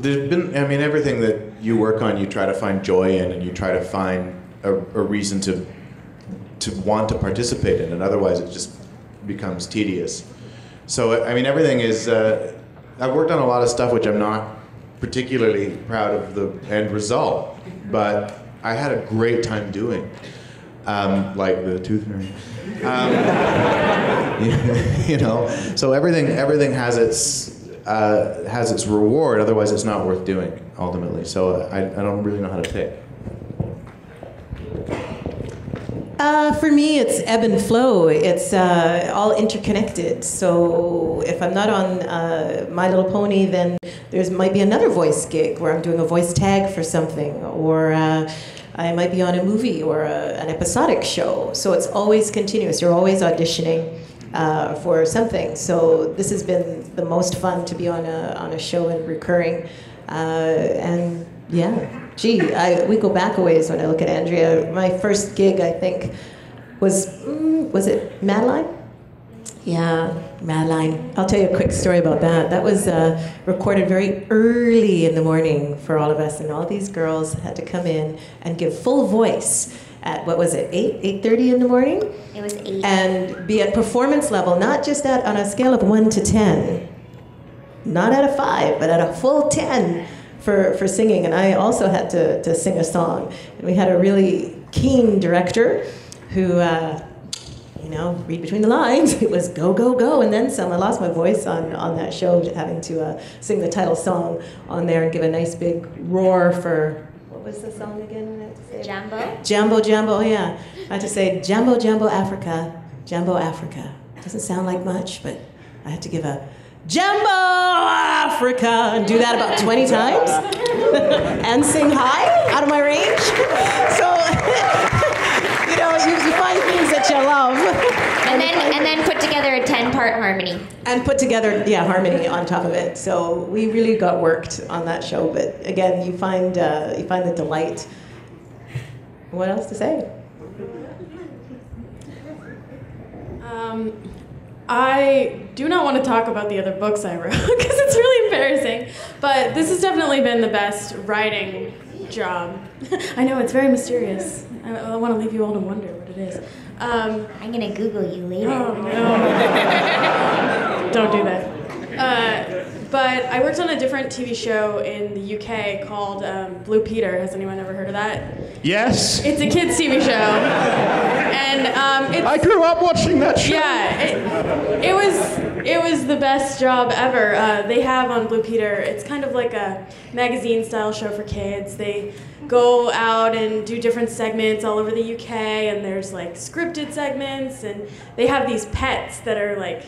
There's been, everything that you work on, you try to find joy in, and you try to find a reason to want to participate in, and otherwise it just becomes tedious. So, everything is, I've worked on a lot of stuff which I'm not particularly proud of the end result, but I had a great time doing, like the Tooth Fairy. So everything has its reward. Otherwise, it's not worth doing ultimately. So I don't really know how to pick. For me, it's ebb and flow. It's all interconnected. So if I'm not on My Little Pony, then there might be another voice gig where I'm doing a voice tag for something, or I might be on a movie or an episodic show. So it's always continuous. You're always auditioning for something. So this has been the most fun to be on a show and recurring. And yeah, we go back a ways when I look at Andrea. My first gig, I think, was it Madeline? Yeah, Madeline. I'll tell you a quick story about that. That was recorded very early in the morning for all of us, and all these girls had to come in and give full voice at, 8:30 in the morning? It was 8. And be at performance level, not just on a scale of 1 to 10. Not at a 5, but at a full 10 for singing. And I also had to sing a song. And we had a really keen director who, read between the lines. It was go, go, go, and then some. I lost my voice on that show, having to sing the title song on there and give a nice big roar for, what was the song again? Jambo? Jambo, Jambo, yeah. I had to say, Jambo, Jambo, Africa. Jambo, Africa. Doesn't sound like much, but I had to give a Jambo, Africa, and do that about 20 times. And sing high, out of my range. So, you find things that you love. And then put together a 10-part harmony. And put together, harmony on top of it. So we really got worked on that show. But again, you find the delight. What else to say? I do not want to talk about the other books I wrote because it's really embarrassing. But this has definitely been the best writing job. I know, it's very mysterious. I want to leave you all to wonder what it is. I'm going to Google you later. Oh, no. Don't do that. But I worked on a different TV show in the UK called Blue Peter. Has anyone ever heard of that? Yes. It's a kids' TV show. And I grew up watching that show. Yeah, it was the best job ever. They have on Blue Peter, it's kind of like a magazine-style show for kids. They go out and do different segments all over the UK, and there's like scripted segments, and they have these pets that are like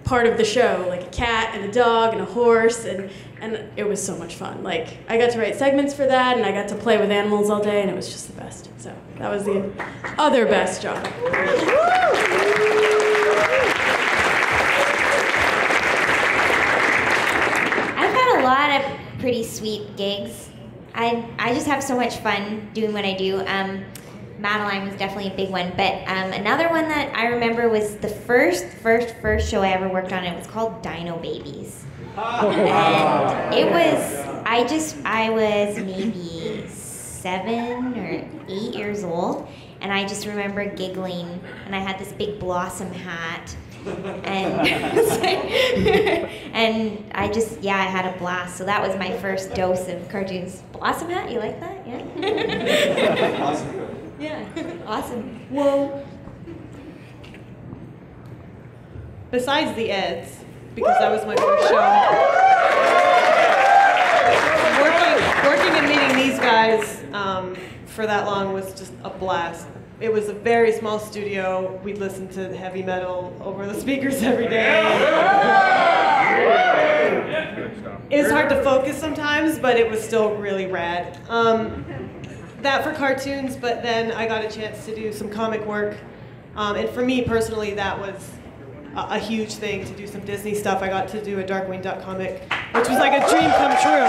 part of the show, like a cat and a dog and a horse, and it was so much fun. Like, I got to write segments for that, and I got to play with animals all day, and it was just the best. So that was the other best job. I've had a lot of pretty sweet gigs. I just have so much fun doing what I do. Madeline was definitely a big one, but another one that I remember was the first show I ever worked on. It was called Dino Babies. And it was, I was maybe 7 or 8 years old, and I just remember giggling, and I had this big blossom hat, and and I had a blast. So that was my first dose of cartoons. Blossom hat, you like that? Yeah. Awesome. Yeah, awesome. Whoa. Besides the Eds, because that was my first show, working and meeting these guys for that long was just a blast. It was a very small studio. We'd listen to heavy metal over the speakers every day. It was hard to focus sometimes, but it was still really rad. That for cartoons, but then I got a chance to do some comic work. And for me personally, that was a huge thing, to do some Disney stuff. I got to do a Darkwing Duck comic, which was like a dream come true.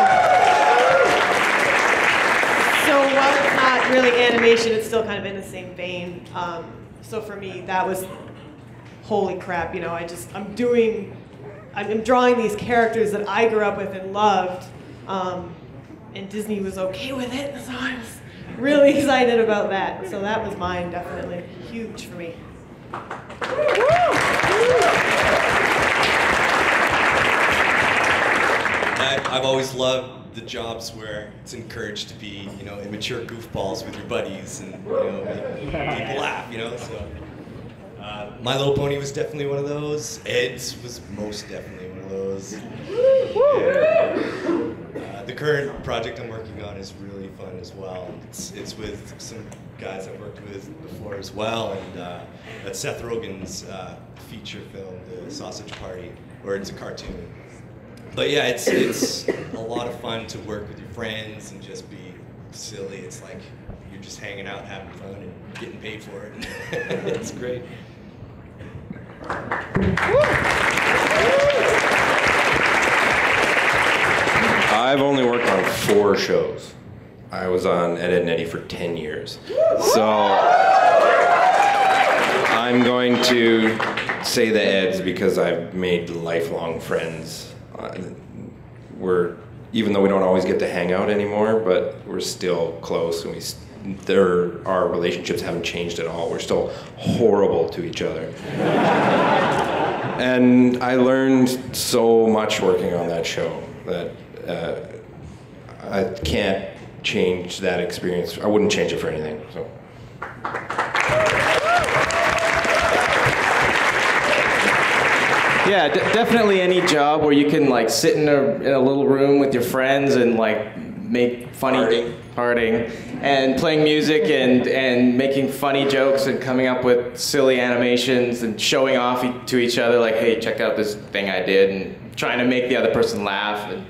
So while it's not really animation, it's still kind of in the same vein. So for me, that was, holy crap, you know, I'm drawing these characters that I grew up with and loved, and Disney was okay with it, so I was really excited about that. So that was mine, definitely. Huge for me. I've always loved the jobs where it's encouraged to be, you know, immature goofballs with your buddies and, you know, make people laugh, you know, so. My Little Pony was definitely one of those. Ed's was most definitely one of those. The current project I'm working on is really fun as well. It's with some guys I've worked with before as well, and that's Seth Rogen's feature film, The Sausage Party, where it's a cartoon. But yeah, it's a lot of fun to work with your friends and just be silly. It's like you're just hanging out, having fun, and getting paid for it. It's great. I've only worked on 4 shows. I was on NMND for 10 years. So I'm going to say the Eds because I've made lifelong friends. Even though we don't always get to hang out anymore, but we're still close, and our relationships haven't changed at all. We're still horrible to each other. And I learned so much working on that show that I can't change that experience. I wouldn't change it for anything. So. Yeah, definitely any job where you can like sit in a little room with your friends and like make funny partying and playing music and making funny jokes and coming up with silly animations and showing off to each other like, hey, check out this thing I did, and trying to make the other person laugh and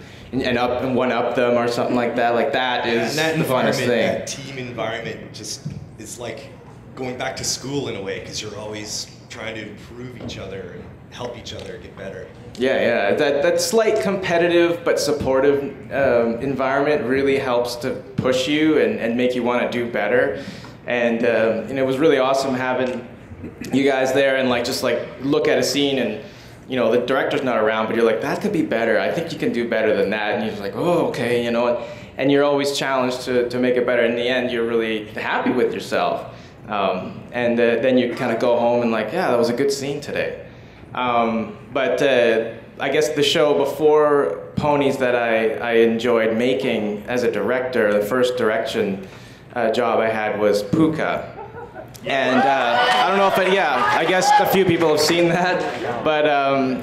one up them or something like that. Like that is the funnest thing. That team environment just is like going back to school in a way, because you're always trying to improve each other and help each other get better. Yeah. That slight competitive but supportive environment really helps to push you and make you want to do better. And it was really awesome having you guys there and just look at a scene and, you know, the director's not around, but you're like, that could be better. I think you can do better than that. And you're just like, oh, okay, you know. And you're always challenged to make it better. In the end, you're really happy with yourself. And then you kind of go home and like, yeah, that was a good scene today. But I guess the show before Ponies that I enjoyed making as a director, the first direction job I had was Puka. And I don't know if I guess a few people have seen that, but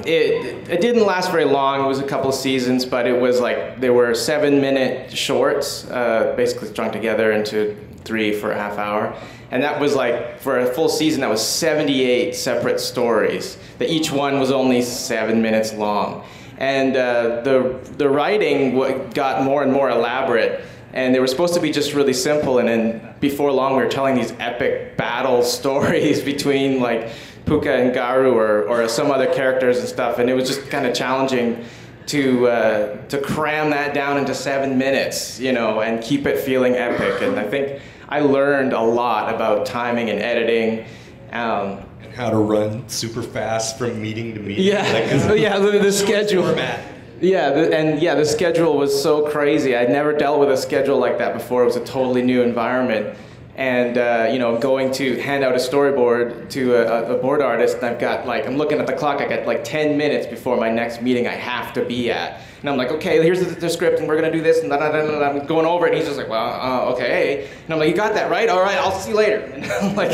it didn't last very long. It was a couple of seasons, but it was like, there were 7-minute shorts, basically strung together into 3 for a half hour. And that was like, for a full season, that was 78 separate stories, that each one was only 7 minutes long. And the writing got more and more elaborate. And they were supposed to be just really simple, and then before long we were telling these epic battle stories between like Puka and Garu or some other characters and stuff, and it was just kind of challenging to cram that down into 7 minutes, you know, and keep it feeling epic. And I think I learned a lot about timing and editing. And how to run super fast from meeting to meeting. Yeah, the schedule. Format. The schedule was so crazy. I'd never dealt with a schedule like that before. It was a totally new environment. And, you know, going to hand out a storyboard to a board artist, and I'm looking at the clock, I got like 10 minutes before my next meeting I have to be at. And I'm like, okay, here's the script, and we're gonna do this, and I'm going over it, and he's just like, well, okay. And I'm like, you got that right? All right, I'll see you later. And I'm like,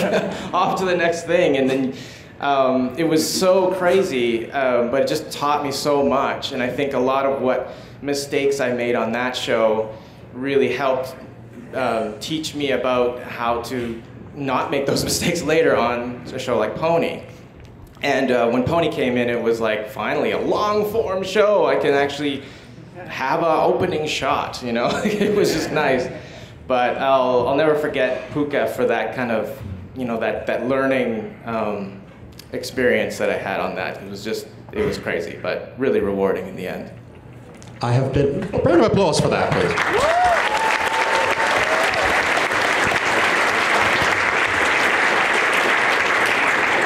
off to the next thing. And then it was so crazy, but it just taught me so much. And I think a lot of what mistakes I made on that show really helped teach me about how to not make those mistakes later on a show like Pony. And when Pony came in, it was like, finally, a long-form show. I can actually have an opening shot, you know? It was just nice. But I'll never forget Puka for that kind of, you know, that learning experience that I had on that. It was crazy, but really rewarding in the end. I have been... A round of applause for that, please.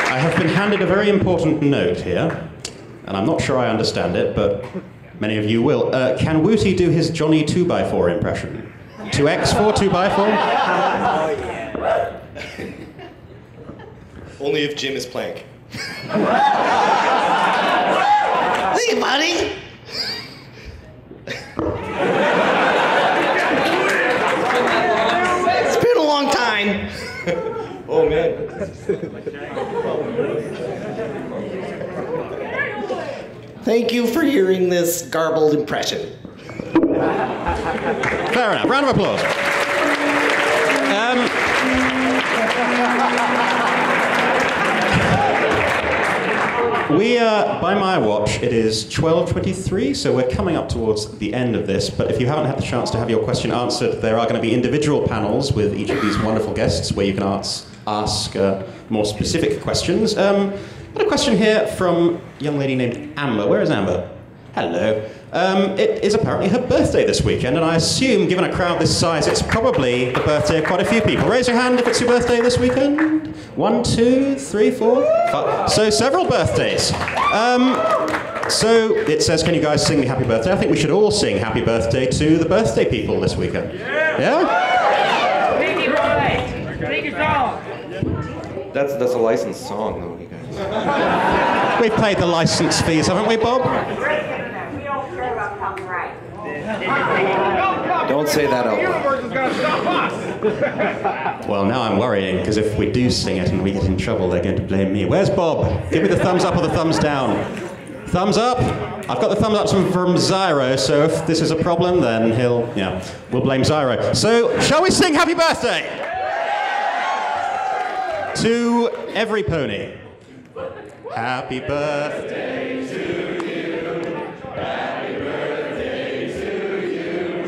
I have been handed a very important note here, and I'm not sure I understand it, but many of you will. Can Wootie do his Johnny 2x4 impression? 2x4, 2x4? Only if Jim is Plank. Hey, buddy! It's been a long time. Oh, man. Thank you for hearing this garbled impression. Fair enough. Round of applause. By my watch, it is 12:23, so we're coming up towards the end of this, but if you haven't had the chance to have your question answered, there are going to be individual panels with each of these wonderful guests where you can ask more specific questions. Got a question here from a young lady named Amber. Where is Amber? Hello. It is apparently her birthday this weekend, and I assume, given a crowd this size, it's probably the birthday of quite a few people. Raise your hand if it's your birthday this weekend. 1, 2, 3, 4, 5. So several birthdays. So it says, can you guys sing me happy birthday? I think we should all sing happy birthday to the birthday people this weekend. Yeah? Sing it right. Sing a song. That's a licensed song, though, you guys. We've paid the license fees, haven't we, Bob? Don't say that out loud. Well, now I'm worrying, because if we do sing it and we get in trouble, they're going to blame me. Where's Bob? Give me the thumbs up or the thumbs down. Thumbs up? I've got the thumbs up from Zyro, so if this is a problem, then we'll blame Zyro. So, shall we sing happy birthday? To every pony. Happy birthday to you. Happy birthday to you.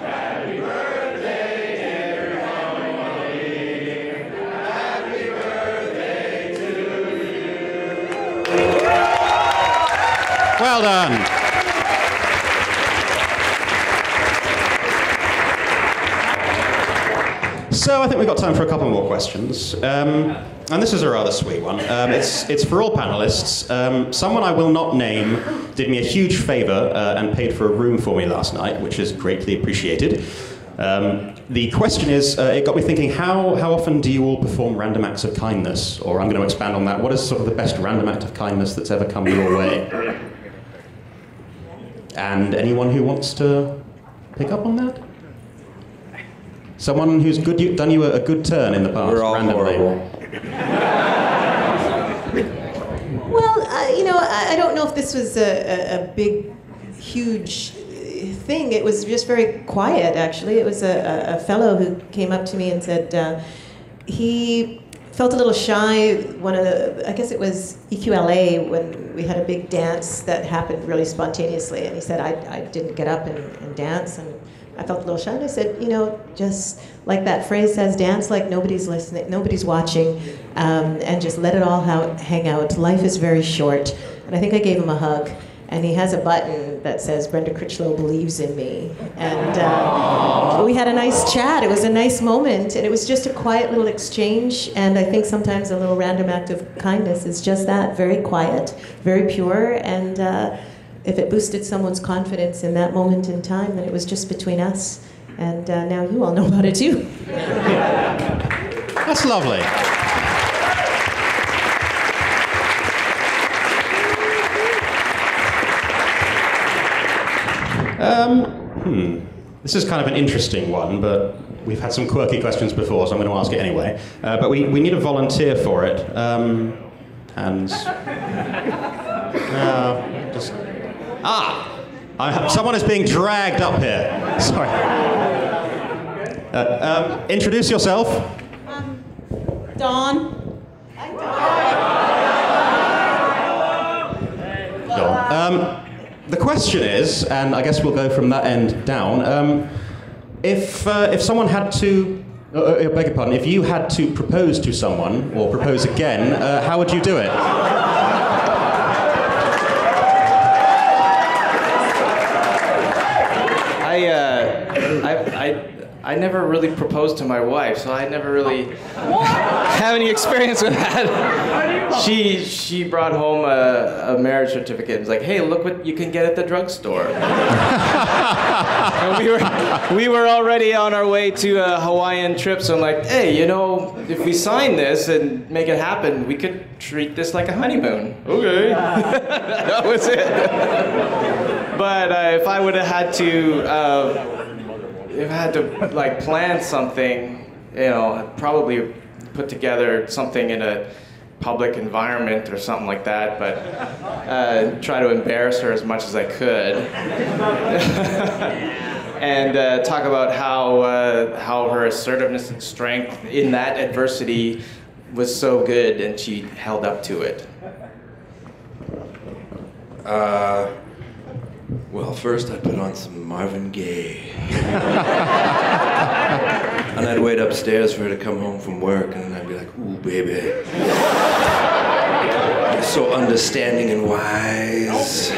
Happy birthday, dear pony. Happy birthday to you. Well done. So I think we've got time for a couple more questions. And this is a rather sweet one. It's for all panelists. Someone I will not name did me a huge favor and paid for a room for me last night, which is greatly appreciated. The question is, it got me thinking, how often do you all perform random acts of kindness? Or I'm going to expand on that. What is sort of the best random act of kindness that's ever come your way? And anyone who wants to pick up on that? Someone who's done you a good turn in the past, We're all randomly. horrible. Well, you know, I don't know if this was a big, huge thing. It was just very quiet, actually. It was a fellow who came up to me and said he felt a little shy. I guess it was EQLA, when we had a big dance that happened really spontaneously, and he said, I didn't get up and dance, and I felt a little shy, and I said, you know, just like that phrase says, dance like nobody's listening, nobody's watching, and just let it all hang out. Life is very short. And I think I gave him a hug, and he has a button that says, Brenda Crichlow believes in me. And we had a nice chat. It was a nice moment, and it was just a quiet little exchange, and I think sometimes a little random act of kindness is just that, very quiet, very pure, and if it boosted someone's confidence in that moment in time, then it was just between us. And now you all know about it too. That's lovely. This is kind of an interesting one, but we've had some quirky questions before, so I'm going to ask it anyway. But we need a volunteer for it. Someone is being dragged up here. Sorry. Introduce yourself. Dawn. Dawn. The question is, and I guess we'll go from that end down, if someone had to, beg your pardon, if you had to propose to someone, or propose again, how would you do it? I never really proposed to my wife, so I never really have any experience with that. She brought home a marriage certificate and was like, hey, look what you can get at the drugstore. And we were already on our way to a Hawaiian trip, so I'm like, hey, you know, if we sign this and make it happen, we could treat this like a honeymoon. Okay. That was it. But if I would have had to... if I had to like plan something, you know, I'd probably put together something in a public environment or something like that, but try to embarrass her as much as I could. And talk about how her assertiveness and strength in that adversity was so good and she held up to it. Well, first I'd put on some Marvin Gaye. And I'd wait upstairs for her to come home from work, and then I'd be like, ooh, baby. You're so understanding and wise.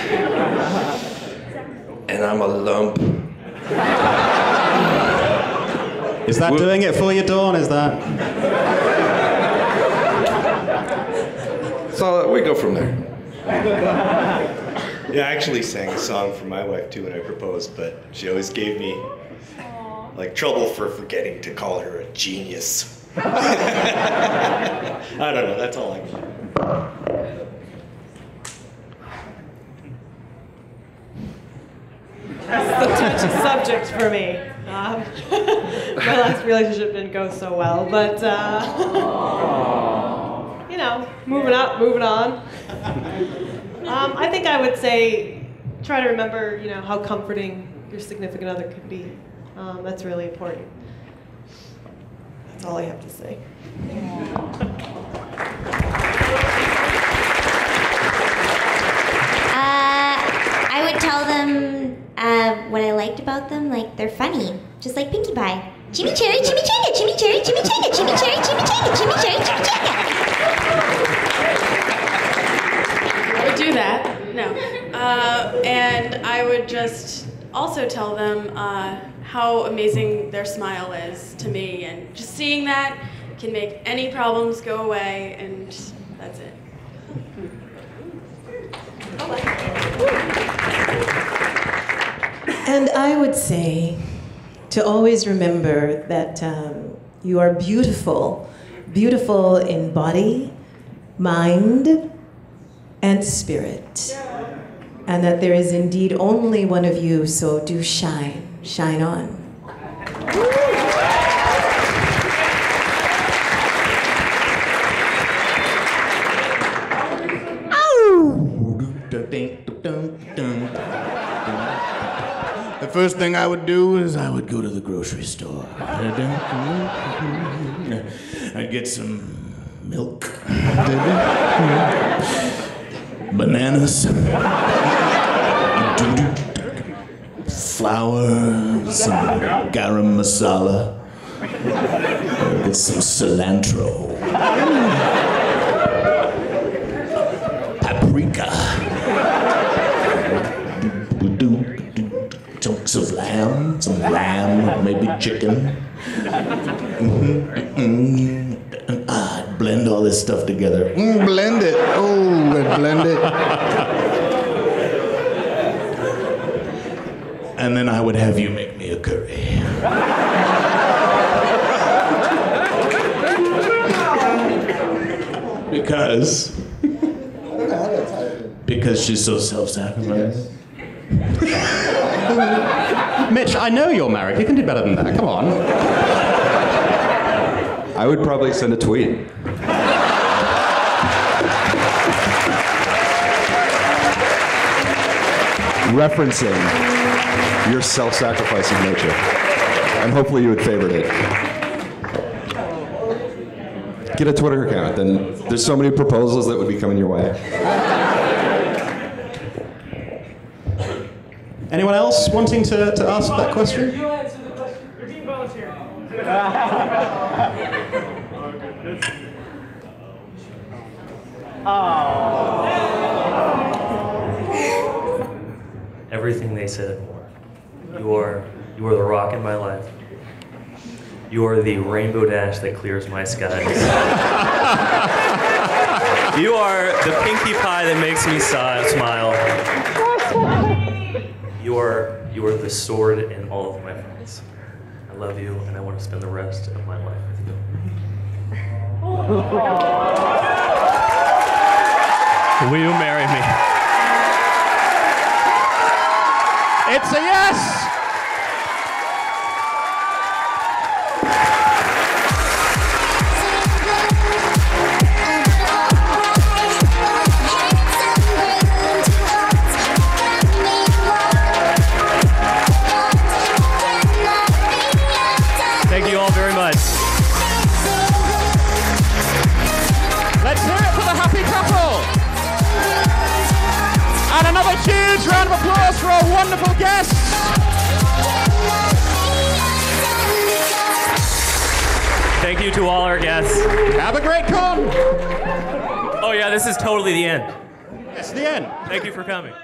And I'm a lump. Is that doing it for you, Dawn? Is that? So we go from there. Yeah, I actually sang a song for my wife too when I proposed, but she always gave me like trouble for forgetting to call her a genius. I don't know, that's all I got. That's the touchy subject for me. My last relationship didn't go so well, but you know, moving up, moving on. I think I would say try to remember, you know, how comforting your significant other can be. That's really important. That's all I have to say. I would tell them what I liked about them. Like, they're funny, just like Pinkie Pie. Chimichurri, chimichanga, chimichurri, chimichanga, chimichurri, chimichanga, chimichurri, chimichanga. I would do that. No. And I would just also tell them how amazing their smile is to me, and just seeing that can make any problems go away, and that's it. And I would say to always remember that you are beautiful, beautiful in body, mind, and spirit. And that there is indeed only one of you, so do shine, shine on. The first thing I would do is I would go to the grocery store. I'd get some milk, bananas, flour, some garam masala, get some cilantro, paprika, chunks of lamb, some lamb, maybe chicken. I'd blend all this stuff together. Blend it. Oh, I'd blend it. And then I would have you make me a curry. Because she's so self-sacrificing. Mitch, I know you're married. You can do better than that. Come on. I would probably send a tweet. Referencing your self-sacrificing nature. And hopefully you would favorite it. Get a Twitter account, then there's so many proposals that would be coming your way. Anyone else wanting to ask that question? You answer the question. Your team volunteer. Everything they said and more. You are the rock in my life. You are the rainbow dash that clears my skies. You are the pinkie pie that makes me smile. You are the sword in all of my fights. I love you, and I want to spend the rest of my life with you. Will you marry me? It's a yes! Thank you all very much. Let's hear it for the happy couple! And another huge round of applause for our wonderful guests! Thank you to all our guests. Have a great con! Oh yeah, this is totally the end. It's the end. Thank you for coming.